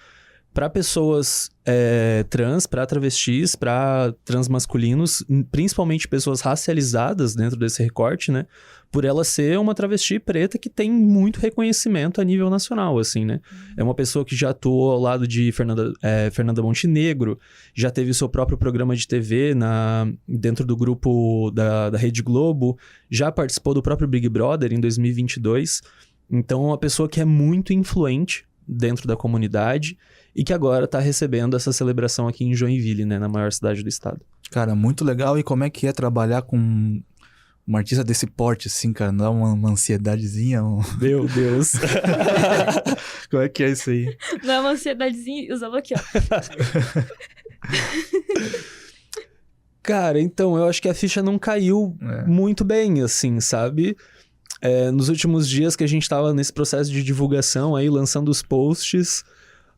para pessoas trans, para travestis, para transmasculinos, principalmente pessoas racializadas dentro desse recorte, né? Por ela ser uma travesti preta que tem muito reconhecimento a nível nacional, assim, né? É uma pessoa que já atuou ao lado de Fernanda Montenegro, já teve o seu próprio programa de TV dentro do grupo da Rede Globo, já participou do próprio Big Brother em 2022. Então, é uma pessoa que é muito influente dentro da comunidade e que agora tá recebendo essa celebração aqui em Joinville, né? Na maior cidade do estado. Cara, muito legal. E como é que é trabalhar com uma artista desse porte, assim, cara? Não dá uma ansiedadezinha? Meu Deus. Como é que é isso aí? Não é uma ansiedadezinha, usava aqui, ó. Cara, então, eu acho que a ficha não caiu muito bem, assim, sabe? Nos últimos dias que a gente tava nesse processo de divulgação aí, lançando os posts,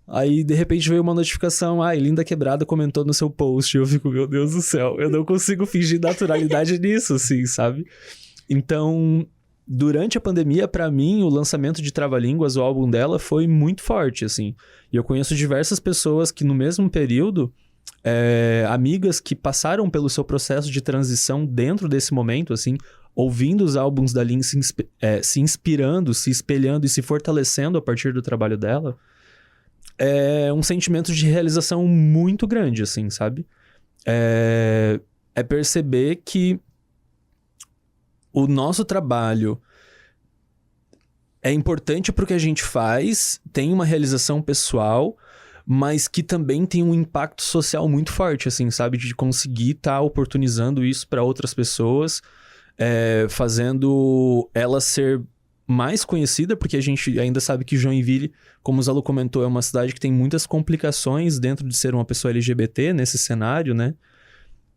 aí de repente veio uma notificação, Linda Quebrada comentou no seu post, e eu fico, meu Deus do céu, eu não consigo fingir naturalidade nisso, assim, sabe? Então, durante a pandemia, pra mim, o lançamento de Trava-Línguas, o álbum dela, foi muito forte, assim. E eu conheço diversas pessoas que no mesmo período, amigas que passaram pelo seu processo de transição dentro desse momento, assim, ouvindo os álbuns da Lin, se inspirando, se espelhando e se fortalecendo a partir do trabalho dela, é um sentimento de realização muito grande, assim, sabe? É perceber que o nosso trabalho é importante pro que a gente faz, tem uma realização pessoal, mas que também tem um impacto social muito forte, assim, sabe? De conseguir estar oportunizando isso para outras pessoas, fazendo ela ser mais conhecida, porque a gente ainda sabe que Joinville, como o Zalu comentou, é uma cidade que tem muitas complicações dentro de ser uma pessoa LGBT nesse cenário, né?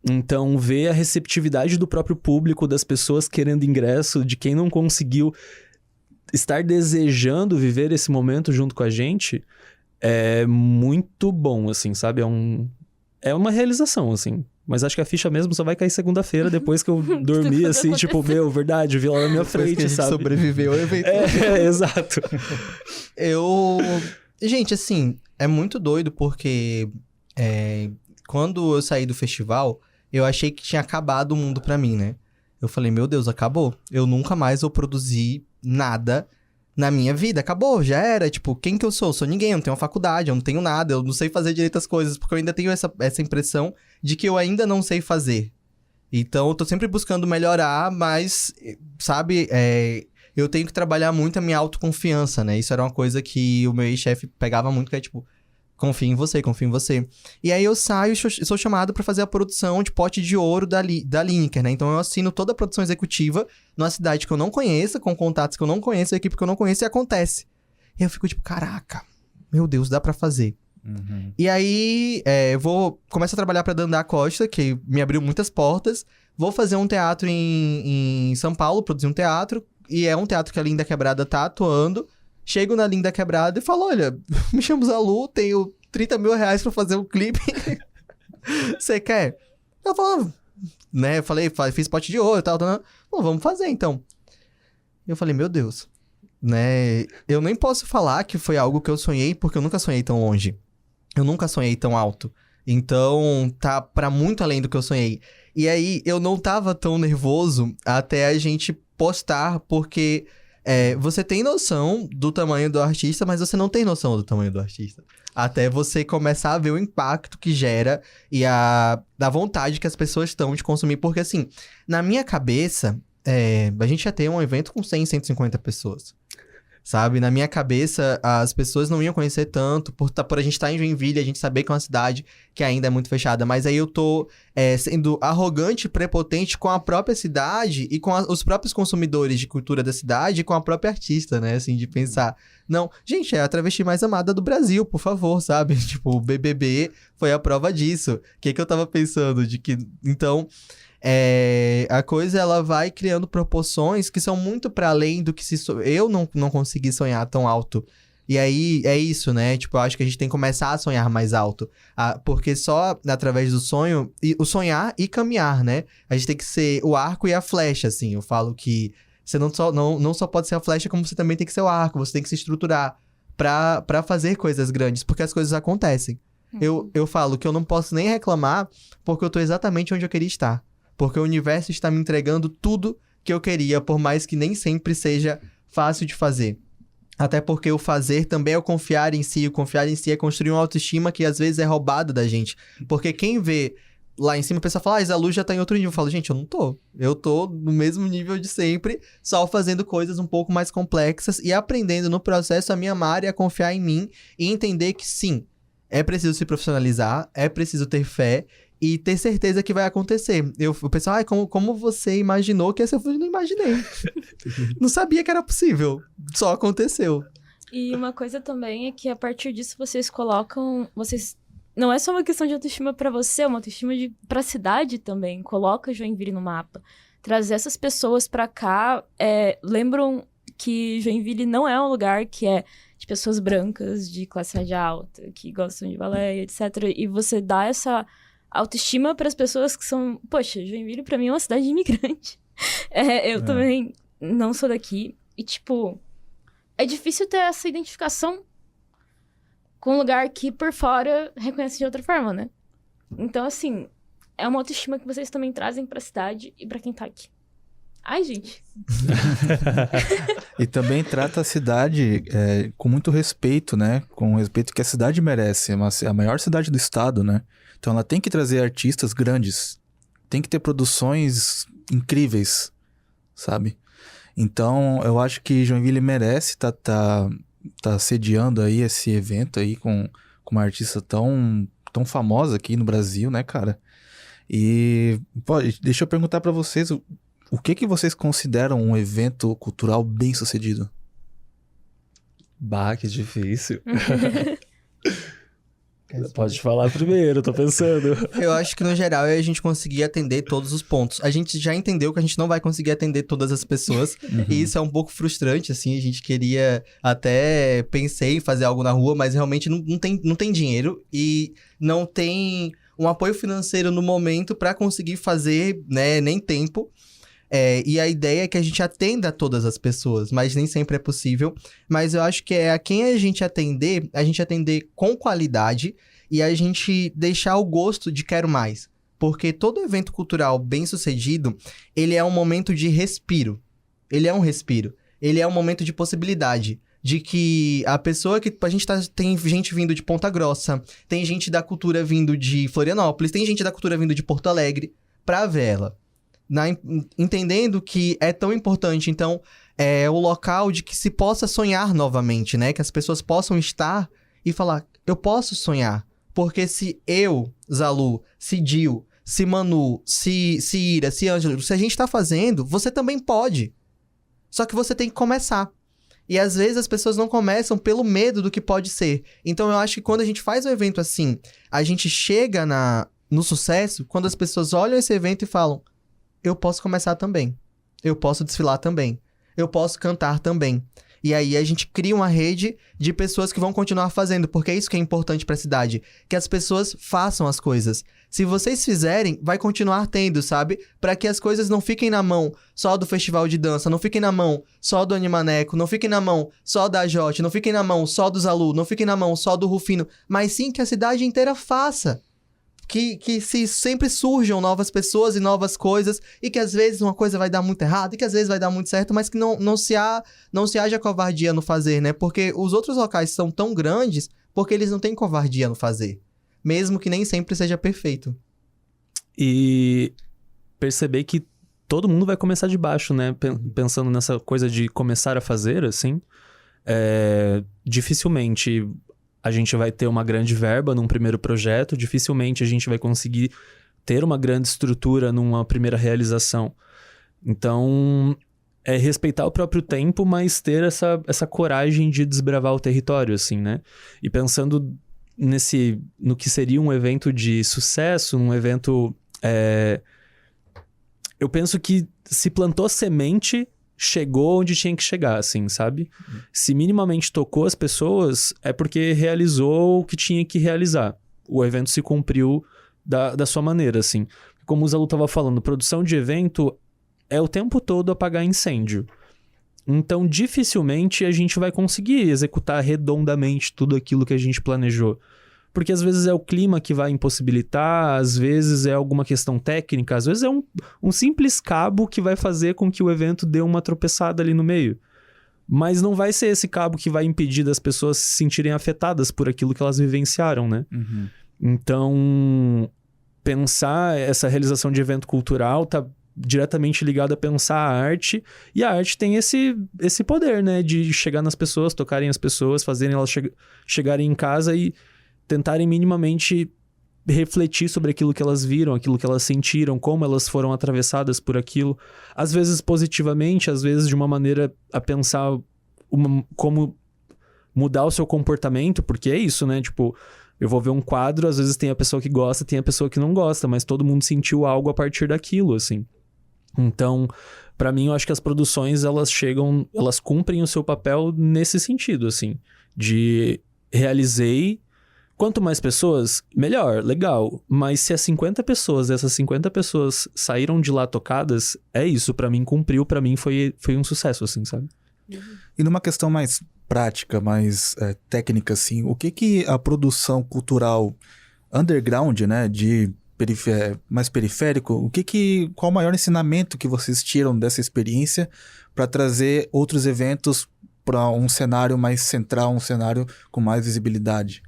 Então, ver a receptividade do próprio público, das pessoas querendo ingresso, de quem não conseguiu estar desejando viver esse momento junto com a gente, é muito bom, assim, sabe? É uma realização, assim. Mas acho que a ficha mesmo só vai cair segunda-feira, depois que eu dormir, assim, tipo, verdade, vi lá na minha frente, que a gente sabe? sobreviveu ao evento. Exato. Gente, assim, é muito doido porque quando eu saí do festival, eu achei que tinha acabado o mundo pra mim, né? Eu falei, meu Deus, acabou. Eu nunca mais vou produzir nada na minha vida. Acabou, já era. Tipo, quem que eu sou? Eu sou ninguém, eu não tenho uma faculdade, eu não tenho nada, eu não sei fazer direito as coisas, porque eu ainda tenho essa impressão de que eu ainda não sei fazer. Então, eu tô sempre buscando melhorar, mas, sabe, eu tenho que trabalhar muito a minha autoconfiança, né? Isso era uma coisa que o meu ex-chefe pegava muito, que é tipo, confia em você, confia em você. E aí eu saio e sou chamado pra fazer a produção de Pote de Ouro da Lineker, né? Então eu assino toda a produção executiva numa cidade que eu não conheço, com contatos que eu não conheço, equipe que eu não conheço, e acontece. E eu fico tipo, caraca, meu Deus, dá pra fazer. Uhum. E aí, começo a trabalhar pra Dandá Costa, que me abriu muitas portas. Vou fazer um teatro em São Paulo, produzir um teatro. E é um teatro que a Linda Quebrada tá atuando. Chego na Linda Quebrada e falo, olha, me chamo Zalu, tenho 30 mil reais pra fazer um clipe. Você quer? Eu falo, né, eu falei, fiz Pote de Ouro e tal. Bom, vamos fazer então. Eu falei, meu Deus, né, eu nem posso falar que foi algo que eu sonhei, porque eu nunca sonhei tão longe. Eu nunca sonhei tão alto. Então, tá pra muito além do que eu sonhei. E aí, eu não tava tão nervoso até a gente postar, porque você tem noção do tamanho do artista, mas você não tem noção do tamanho do artista. Até você começar a ver o impacto que gera e da vontade que as pessoas estão de consumir. Porque, assim, na minha cabeça, a gente ia ter um evento com 100, 150 pessoas. Sabe? Na minha cabeça, as pessoas não iam conhecer tanto, por a gente estar em Joinville, a gente saber que é uma cidade que ainda é muito fechada. Mas aí eu tô sendo arrogante e prepotente com a própria cidade e com os próprios consumidores de cultura da cidade e com a própria artista, né? Assim, de pensar, não, gente, é a travesti mais amada do Brasil, por favor, sabe? Tipo, o BBB foi a prova disso. O que eu tava pensando? Então... a coisa, ela vai criando proporções que são muito para além do que eu não consegui sonhar tão alto. E aí, é isso, né? Tipo, eu acho que a gente tem que começar a sonhar mais alto. Porque só através do sonho... o sonhar e caminhar, né? A gente tem que ser o arco e a flecha, assim. Eu falo que você não só pode ser a flecha, como você também tem que ser o arco. Você tem que se estruturar pra fazer coisas grandes. Porque as coisas acontecem. Eu falo que eu não posso nem reclamar, porque eu tô exatamente onde eu queria estar. Porque o universo está me entregando tudo que eu queria, por mais que nem sempre seja fácil de fazer. Até porque o fazer também é o confiar em si. O confiar em si é construir uma autoestima que às vezes é roubada da gente. Porque quem vê lá em cima, a pessoa fala, Zalu já tá em outro nível. Eu falo, gente, eu não tô. Eu tô no mesmo nível de sempre, só fazendo coisas um pouco mais complexas e aprendendo no processo a me amar e a confiar em mim e entender que sim, é preciso se profissionalizar, é preciso ter fé e ter certeza que vai acontecer. O pessoal, como você imaginou que ia ser? Eu falei, não imaginei. Não sabia que era possível. Só aconteceu. E uma coisa também é que a partir disso vocês colocam... Não é só uma questão de autoestima pra você, é uma autoestima pra cidade também. Coloca Joinville no mapa. Trazer essas pessoas pra cá, lembram que Joinville não é um lugar que é de pessoas brancas, de classe média alta, que gostam de balé, etc. E você dá essa autoestima para as pessoas que são... Poxa, Joinville pra mim é uma cidade de imigrante. Eu também não sou daqui. E, tipo, é difícil ter essa identificação com um lugar que, por fora, reconhece de outra forma, né? Então, assim, é uma autoestima que vocês também trazem pra cidade e pra quem tá aqui. Ai, gente. E também trata a cidade com muito respeito, né? Com o respeito que a cidade merece. É a maior cidade do estado, né? Então ela tem que trazer artistas grandes. Tem que ter produções incríveis, sabe? Então, eu acho que Joinville merece tá sediando aí esse evento aí com uma artista tão famosa aqui no Brasil, né, cara? E, pô, deixa eu perguntar pra vocês, o que vocês consideram um evento cultural bem sucedido? Bah, que difícil. Pode falar primeiro, tô pensando. Eu acho que no geral é a gente conseguir atender todos os pontos. A gente já entendeu que a gente não vai conseguir atender todas as pessoas. E isso é um pouco frustrante, assim. A gente queria até pensei em fazer algo na rua, mas realmente não tem dinheiro e não tem um apoio financeiro no momento para conseguir fazer, né, nem tempo. E a ideia é que a gente atenda todas as pessoas, mas nem sempre é possível. Mas eu acho que a quem a gente atender com qualidade e a gente deixar o gosto de quero mais. Porque todo evento cultural bem sucedido, ele é um momento de respiro. Ele é um respiro. Ele é um momento de possibilidade. De que a pessoa que... tem gente vindo de Ponta Grossa, tem gente da cultura vindo de Florianópolis, tem gente da cultura vindo de Porto Alegre, pra ver ela. Entendendo que é tão importante, então, é o local de que se possa sonhar novamente, né? Que as pessoas possam estar e falar, eu posso sonhar. Porque se eu, Zalu, se Dil, se Manu, se Ira, se Ângelo, se a gente tá fazendo, você também pode. Só que você tem que começar. E às vezes as pessoas não começam pelo medo do que pode ser. Então eu acho que quando a gente faz um evento assim, a gente chega no sucesso, quando as pessoas olham esse evento e falam, eu posso começar também. Eu posso desfilar também. Eu posso cantar também. E aí a gente cria uma rede de pessoas que vão continuar fazendo, porque é isso que é importante para a cidade, que as pessoas façam as coisas. Se vocês fizerem, vai continuar tendo, sabe? Para que as coisas não fiquem na mão só do festival de dança, não fiquem na mão só do Animaneco, não fiquem na mão só da Jote, não fiquem na mão só do Zalu, não fiquem na mão só do Rufino, mas sim que a cidade inteira faça. Que sempre surjam novas pessoas e novas coisas, e que às vezes uma coisa vai dar muito errado, e que às vezes vai dar muito certo, mas que não se haja covardia no fazer, né? Porque os outros locais são tão grandes, porque eles não têm covardia no fazer. Mesmo que nem sempre seja perfeito. E perceber que todo mundo vai começar de baixo, né? Pensando nessa coisa de começar a fazer, assim. Dificilmente a gente vai ter uma grande verba num primeiro projeto, dificilmente a gente vai conseguir ter uma grande estrutura numa primeira realização. Então, é respeitar o próprio tempo, mas ter essa coragem de desbravar o território, assim, né? E pensando no que seria um evento de sucesso, um evento... eu penso que se plantou semente, chegou onde tinha que chegar, assim, sabe? Se minimamente tocou as pessoas, é porque realizou o que tinha que realizar. O evento se cumpriu da sua maneira, assim. Como o Zalu estava falando, produção de evento é o tempo todo apagar incêndio. Então, dificilmente a gente vai conseguir executar redondamente tudo aquilo que a gente planejou. Porque às vezes é o clima que vai impossibilitar, às vezes é alguma questão técnica, às vezes é um simples cabo que vai fazer com que o evento dê uma tropeçada ali no meio. Mas não vai ser esse cabo que vai impedir das pessoas se sentirem afetadas por aquilo que elas vivenciaram, né? Uhum. Então, pensar essa realização de evento cultural tá diretamente ligado a pensar a arte, e a arte tem esse poder, né? De chegar nas pessoas, tocarem as pessoas, fazerem elas chegarem em casa e tentarem minimamente refletir sobre aquilo que elas viram, aquilo que elas sentiram, como elas foram atravessadas por aquilo. Às vezes positivamente, às vezes de uma maneira a pensar como mudar o seu comportamento, porque é isso, né? Tipo, eu vou ver um quadro, às vezes tem a pessoa que gosta, tem a pessoa que não gosta, mas todo mundo sentiu algo a partir daquilo, assim. Então, pra mim, eu acho que as produções, elas cumprem o seu papel nesse sentido, assim, de realizei. Quanto mais pessoas, melhor, legal. Mas se as 50 pessoas, essas 50 pessoas saíram de lá tocadas, é isso. Pra mim, cumpriu. Pra mim, foi um sucesso, assim, sabe? E numa questão mais prática, mais técnica, assim, o que a produção cultural underground, né, de mais periférico, qual o maior ensinamento que vocês tiram dessa experiência para trazer outros eventos para um cenário mais central, um cenário com mais visibilidade?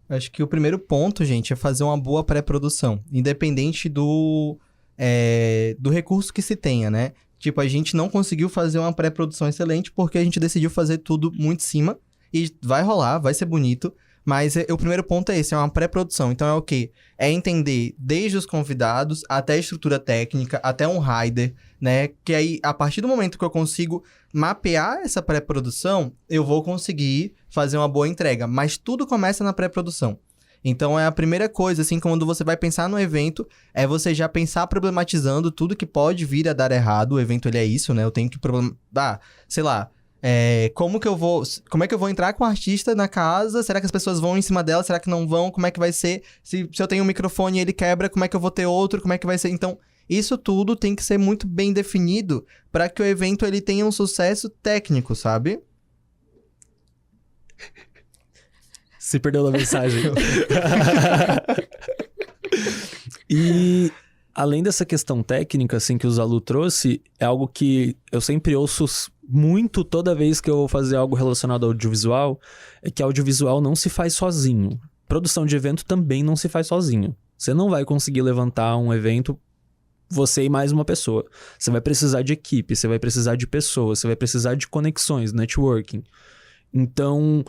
Acho que o primeiro ponto, gente, é fazer uma boa pré-produção, independente do recurso que se tenha, né? Tipo, a gente não conseguiu fazer uma pré-produção excelente porque a gente decidiu fazer tudo muito em cima. E vai rolar, vai ser bonito. Mas o primeiro ponto é esse, é uma pré-produção. Então é o quê? É entender desde os convidados até a estrutura técnica, até um rider, né? Que aí, a partir do momento que eu consigo mapear essa pré-produção, eu vou conseguir fazer uma boa entrega. Mas tudo começa na pré-produção. Então, é a primeira coisa, assim, quando você vai pensar no evento, é você já pensar problematizando tudo que pode vir a dar errado. O evento, ele é isso, né? Eu tenho que sei lá, como é que eu vou entrar com o artista na casa? Será que as pessoas vão em cima dela? Será que não vão? Como é que vai ser? Se eu tenho um microfone e ele quebra, como é que eu vou ter outro? Como é que vai ser? Então, isso tudo tem que ser muito bem definido para que o evento ele tenha um sucesso técnico, sabe? Se perdeu na mensagem. E além dessa questão técnica, assim, que o Zalu trouxe, é algo que eu sempre ouço muito toda vez que eu vou fazer algo relacionado ao audiovisual, é que audiovisual não se faz sozinho. Produção de evento também não se faz sozinho. Você não vai conseguir levantar um evento você e mais uma pessoa. Você vai precisar de equipe, você vai precisar de pessoas, você vai precisar de conexões, networking. Então,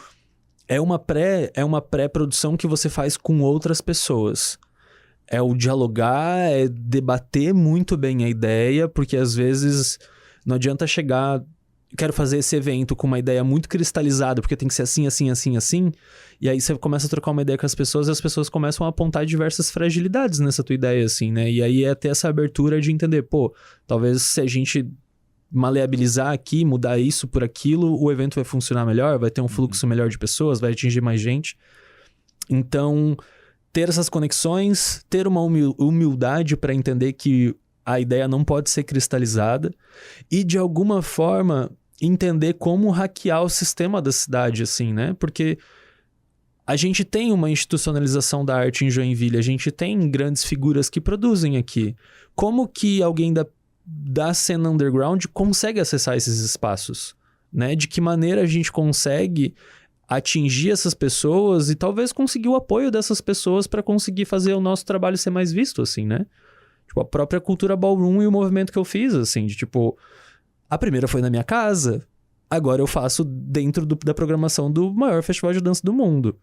é uma pré-produção que você faz com outras pessoas. É o dialogar, é debater muito bem a ideia, porque às vezes não adianta chegar, quero fazer esse evento com uma ideia muito cristalizada, porque tem que ser assim, assim, assim, assim, e aí você começa a trocar uma ideia com as pessoas e as pessoas começam a apontar diversas fragilidades nessa tua ideia, assim, né? E aí é ter essa abertura de entender, talvez se a gente maleabilizar aqui, mudar isso por aquilo, o evento vai funcionar melhor, vai ter um fluxo melhor de pessoas, vai atingir mais gente. Então, ter essas conexões, ter uma humildade para entender que a ideia não pode ser cristalizada e, de alguma forma, entender como hackear o sistema da cidade, assim, né? Porque a gente tem uma institucionalização da arte em Joinville, a gente tem grandes figuras que produzem aqui. Como que alguém da cena underground consegue acessar esses espaços, né? De que maneira a gente consegue atingir essas pessoas e talvez conseguir o apoio dessas pessoas para conseguir fazer o nosso trabalho ser mais visto, assim, né? Tipo, a própria cultura ballroom e o movimento que eu fiz, assim, de tipo, a primeira foi na minha casa, agora eu faço dentro da programação do maior festival de dança do mundo.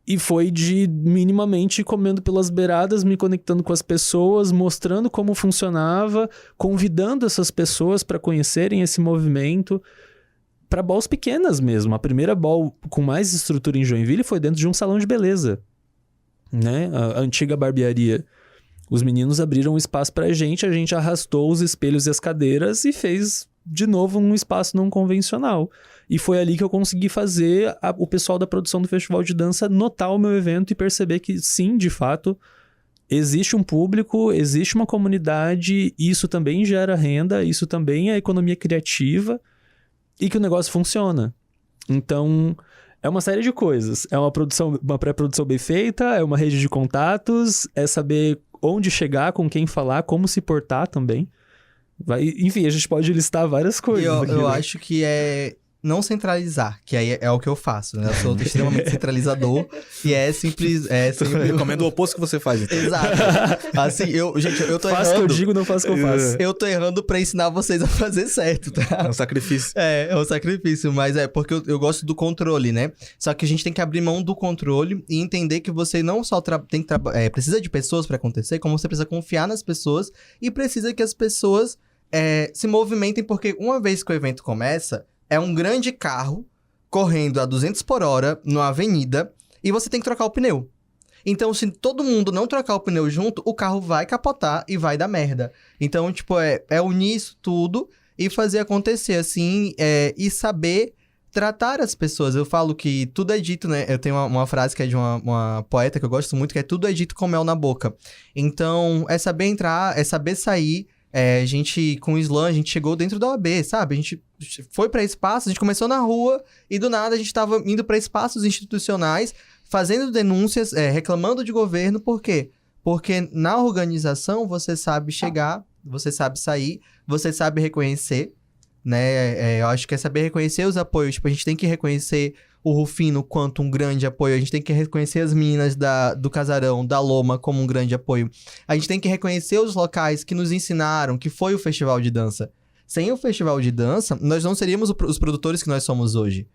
E foi de minimamente comendo pelas beiradas, me conectando com as pessoas, mostrando como funcionava, convidando essas pessoas para conhecerem esse movimento, para balls pequenas mesmo. A primeira ball com mais estrutura em Joinville foi dentro de um salão de beleza, né? A antiga barbearia. Os meninos abriram um espaço pra gente, a gente arrastou os espelhos e as cadeiras e fez de novo um espaço não convencional. E foi ali que eu consegui fazer o pessoal da produção do Festival de Dança notar o meu evento e perceber que sim, de fato, existe um público, existe uma comunidade, isso também gera renda, isso também é economia criativa e que o negócio funciona. Então, é uma série de coisas. É uma pré-produção bem feita, é uma rede de contatos, é saber onde chegar, com quem falar, como se portar também. Enfim, a gente pode listar várias coisas. Eu acho que é não centralizar, que aí é o que eu faço, né? Eu sou extremamente centralizador e é simples... Eu recomendo o oposto que você faz, então. Exato. Assim, eu tô errando. Faço o que eu digo, não faço o que eu faço. Eu tô errando pra ensinar vocês a fazer certo, tá? É um sacrifício. É um sacrifício, mas porque eu gosto do controle, né? Só que a gente tem que abrir mão do controle e entender que você não só precisa de pessoas pra acontecer, como você precisa confiar nas pessoas e precisa que as pessoas se movimentem, porque uma vez que o evento começa, é um grande carro correndo a 200 por hora numa avenida e você tem que trocar o pneu. Então, se todo mundo não trocar o pneu junto, o carro vai capotar e vai dar merda. Então, tipo, unir isso tudo e fazer acontecer, assim, e saber tratar as pessoas. Eu falo que tudo é dito, né? Eu tenho uma frase que é de uma poeta que eu gosto muito, que é tudo é dito com mel na boca. Então, é saber entrar, é saber sair. A gente, com o Slam, a gente chegou dentro da OAB, sabe? A gente foi pra espaços, a gente começou na rua e do nada a gente tava indo pra espaços institucionais, fazendo denúncias, reclamando de governo. Por quê? Porque na organização você sabe chegar, você sabe sair, você sabe reconhecer, né? Eu acho que é saber reconhecer os apoios. Tipo, a gente tem que reconhecer o Rufino quanto um grande apoio. A gente tem que reconhecer as meninas do Casarão, da Loma, como um grande apoio. A gente tem que reconhecer os locais que nos ensinaram, que foi o festival de dança. Sem o festival de dança, nós não seríamos os produtores que nós somos hoje.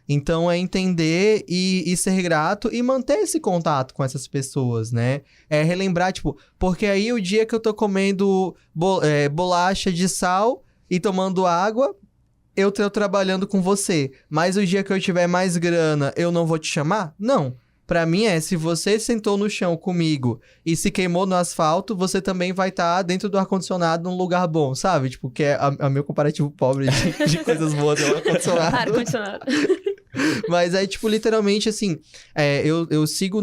Então, é entender e ser grato e manter esse contato com essas pessoas, né? É relembrar, tipo... Porque aí, o dia que eu tô comendo bolacha de sal e tomando água, eu tô trabalhando com você. Mas o dia que eu tiver mais grana, eu não vou te chamar? Não. Pra mim se você sentou no chão comigo e se queimou no asfalto, você também vai estar dentro do ar-condicionado num lugar bom, sabe? Tipo, que é o meu comparativo pobre de coisas boas, é o ar-condicionado. Ar-condicionado. Mas aí, tipo, literalmente, assim, eu sigo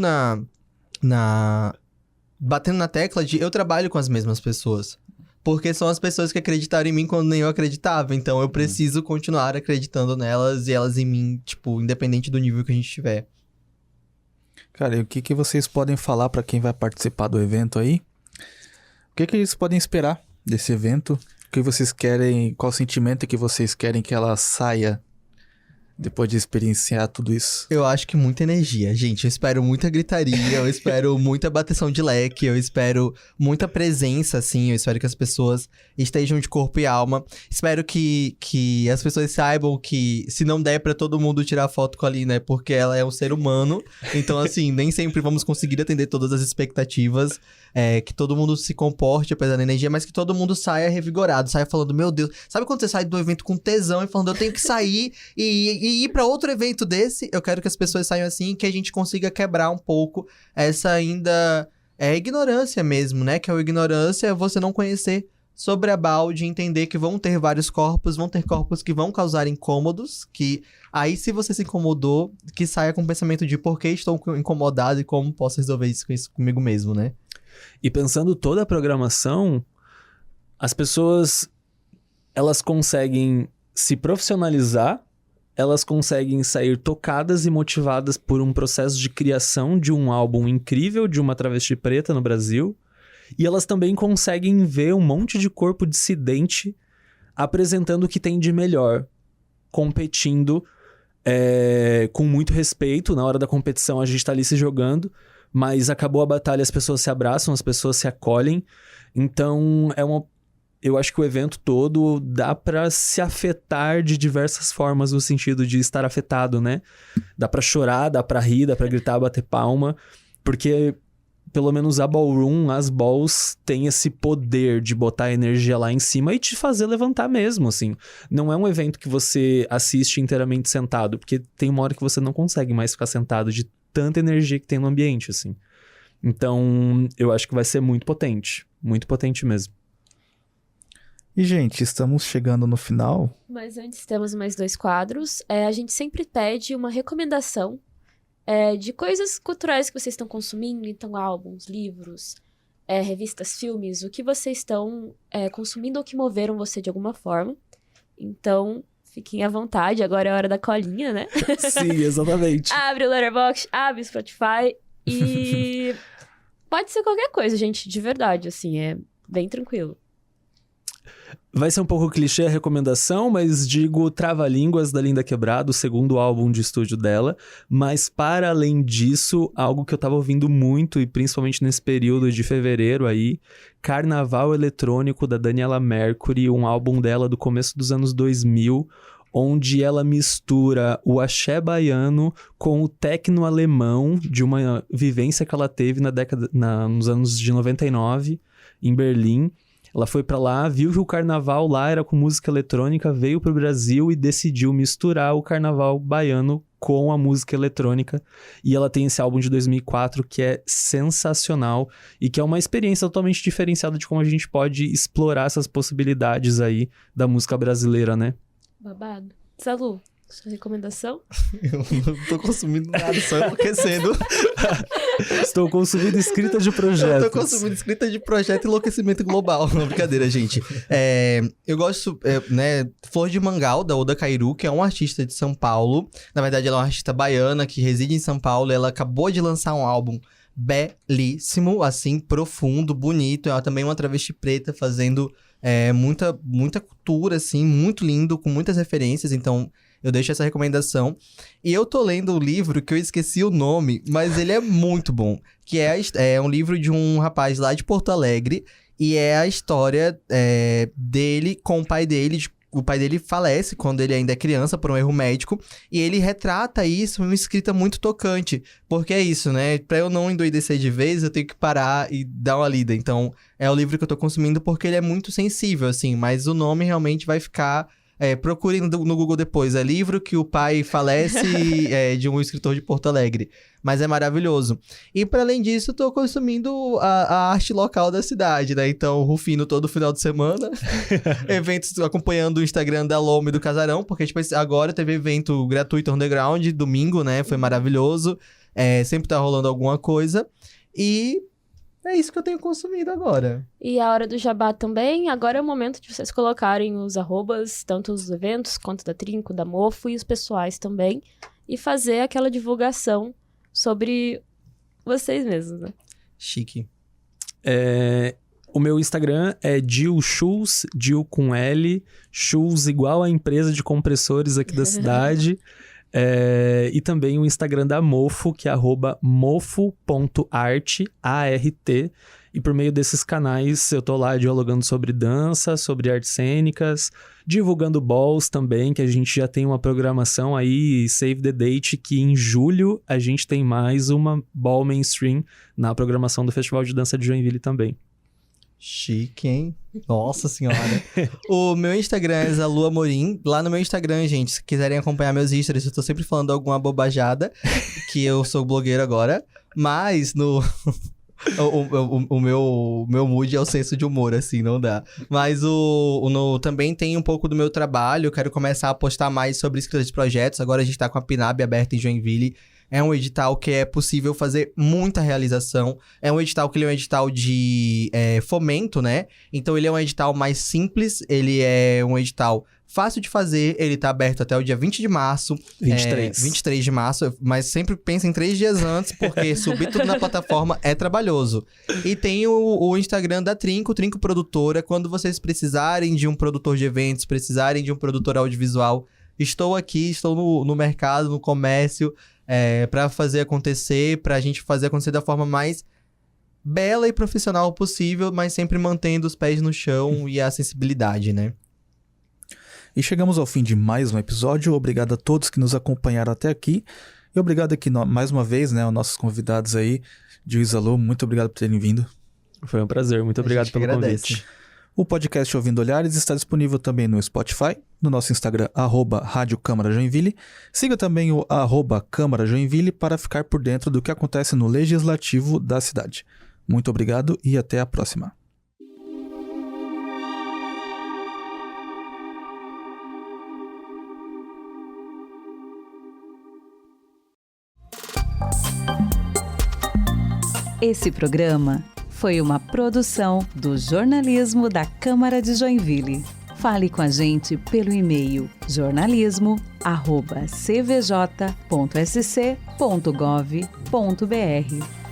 batendo na tecla de eu trabalho com as mesmas pessoas. Porque são as pessoas que acreditaram em mim quando nem eu acreditava. Então, eu preciso continuar acreditando nelas e elas em mim, tipo, independente do nível que a gente tiver. Cara, e o que vocês podem falar pra quem vai participar do evento aí? O que eles podem esperar desse evento? O que vocês querem, qual sentimento que vocês querem que ela saia depois de experienciar tudo isso? Eu acho que muita energia, gente. Eu espero muita gritaria, eu espero muita bateção de leque, eu espero muita presença, assim. Eu espero que as pessoas estejam de corpo e alma. Espero que as pessoas saibam que se não der pra todo mundo tirar foto com a Alina, é porque ela é um ser humano. Então, assim, nem sempre vamos conseguir atender todas as expectativas. Que todo mundo se comporte, apesar da energia, mas que todo mundo saia revigorado, saia falando, meu Deus... Sabe quando você sai do evento com tesão e falando, eu tenho que sair e ir pra outro evento desse? Eu quero que as pessoas saiam assim e que a gente consiga quebrar um pouco essa ainda... ignorância mesmo, né? Que a ignorância é você não conhecer sobre a balde, entender que vão ter vários corpos, vão ter corpos que vão causar incômodos, que aí se você se incomodou, que saia com o pensamento de por que estou incomodado e como posso resolver isso comigo mesmo, né? E pensando toda a programação, as pessoas, elas conseguem se profissionalizar, elas conseguem sair tocadas e motivadas por um processo de criação de um álbum incrível de uma travesti preta no Brasil, e elas também conseguem ver um monte de corpo dissidente apresentando o que tem de melhor, competindo com muito respeito. Na hora da competição a gente tá ali se jogando, mas acabou a batalha, as pessoas se abraçam, as pessoas se acolhem. Então, eu acho que o evento todo dá pra se afetar de diversas formas, no sentido de estar afetado, né? Dá pra chorar, dá pra rir, dá pra gritar, bater palma, porque pelo menos a ballroom, as balls, tem esse poder de botar a energia lá em cima e te fazer levantar mesmo, assim. Não é um evento que você assiste inteiramente sentado, porque tem uma hora que você não consegue mais ficar sentado de tanta energia que tem no ambiente, assim. Então, eu acho que vai ser muito potente mesmo. E, gente, estamos chegando no final. Mas antes temos mais 2 quadros. A gente sempre pede uma recomendação de coisas culturais que vocês estão consumindo. Então, álbuns, livros, revistas, filmes. O que vocês estão consumindo ou que moveram você de alguma forma. Então... Fiquem à vontade, agora é a hora da colinha, né? Sim, exatamente. Abre o Letterboxd, abre o Spotify e... Pode ser qualquer coisa, gente, de verdade, assim, é bem tranquilo. Vai ser um pouco clichê a recomendação, mas digo Trava-Línguas da Linda Quebrado, o segundo álbum de estúdio dela. Mas para além disso, algo que eu tava ouvindo muito, e principalmente nesse período de fevereiro aí, Carnaval Eletrônico da Daniela Mercury, um álbum dela do começo dos anos 2000, onde ela mistura o axé baiano com o techno alemão de uma vivência que ela teve nos anos de 99, em Berlim. Ela foi pra lá, viu que o carnaval lá era com música eletrônica, veio pro Brasil e decidiu misturar o carnaval baiano com a música eletrônica. E ela tem esse álbum de 2004 que é sensacional e que é uma experiência totalmente diferenciada de como a gente pode explorar essas possibilidades aí da música brasileira, né? Babado. Salu, sua recomendação? Eu não tô consumindo nada, só enlouquecendo. Estou consumindo escrita de projetos. Eu tô consumindo escrita de projeto e enlouquecimento global. Não, brincadeira, gente. Eu gosto, Flor de Mangal, da Oda Kairu, que é uma artista de São Paulo. Na verdade, ela é uma artista baiana que reside em São Paulo. Ela acabou de lançar um álbum belíssimo, assim, profundo, bonito. Ela também é uma travesti preta, fazendo muita cultura, assim, muito lindo, com muitas referências. Então, eu deixo essa recomendação. E eu tô lendo um livro que eu esqueci o nome, mas ele é muito bom. Que é um livro de um rapaz lá de Porto Alegre. E é a história dele com o pai dele. O pai dele falece quando ele ainda é criança por um erro médico. E ele retrata isso em uma escrita muito tocante. Porque é isso, né? Pra eu não endoidecer de vez, eu tenho que parar e dar uma lida. Então, é o livro que eu tô consumindo porque ele é muito sensível, assim. Mas o nome realmente vai ficar... procurem no Google depois. É livro que o pai falece de um escritor de Porto Alegre. Mas é maravilhoso. E para além disso, eu tô consumindo a arte local da cidade, né? Então, Rufino todo final de semana. Eventos acompanhando o Instagram da Loma e do Casarão. Porque, tipo, agora teve evento gratuito underground, domingo, né? Foi maravilhoso. Sempre tá rolando alguma coisa. E... é isso que eu tenho consumido agora. E a hora do jabá também, agora é o momento de vocês colocarem os arrobas, tanto os eventos, quanto da Trinco, da Mofo e os pessoais também, e fazer aquela divulgação sobre vocês mesmos, né? Chique. O meu Instagram é Dil Schulz, Dil com L, Schulz igual a empresa de compressores aqui da cidade. E também o Instagram da Mofo, que é @mofo.art, A-R-T. E por meio desses canais eu tô lá dialogando sobre dança, sobre artes cênicas, divulgando balls também, que a gente já tem uma programação aí, save the date, que em julho a gente tem mais uma ball mainstream na programação do Festival de Dança de Joinville também. Chique, hein? Nossa senhora. O meu Instagram é Zalu Amorim. Lá no meu Instagram, gente, se quiserem acompanhar meus stories, eu tô sempre falando alguma bobajada, que eu sou blogueiro agora. Mas o meu mood é o senso de humor, assim, não dá. Mas também tem um pouco do meu trabalho. Eu quero começar a postar mais sobre escrita de projetos. Agora a gente tá com a Pinab aberta em Joinville. É um edital que é possível fazer muita realização. É um edital que ele é um edital de fomento, né? Então ele é um edital mais simples. Ele é um edital fácil de fazer. Ele tá aberto até o dia 20 de março. 23 de março. Mas sempre pensa em 3 dias antes, porque subir tudo na plataforma é trabalhoso. E tem o Instagram da Trinco Produtora. Quando vocês precisarem de um produtor de eventos, precisarem de um produtor audiovisual, estou aqui, estou no mercado, no comércio, pra fazer acontecer, pra gente fazer acontecer da forma mais bela e profissional possível, mas sempre mantendo os pés no chão e a sensibilidade, né? E chegamos ao fim de mais um episódio. Obrigado a todos que nos acompanharam até aqui. E obrigado aqui mais uma vez, né, aos nossos convidados aí, Dil e Zalu. Muito obrigado por terem vindo. Foi um prazer, muito obrigado pelo convite. O podcast Ouvindo Olhares está disponível também no Spotify, no nosso Instagram, @Rádio Câmara Joinville. Siga também o @Câmara Joinville para ficar por dentro do que acontece no Legislativo da cidade. Muito obrigado e até a próxima. Esse programa foi uma produção do jornalismo da Câmara de Joinville. Fale com a gente pelo e-mail jornalismo@cvj.sc.gov.br.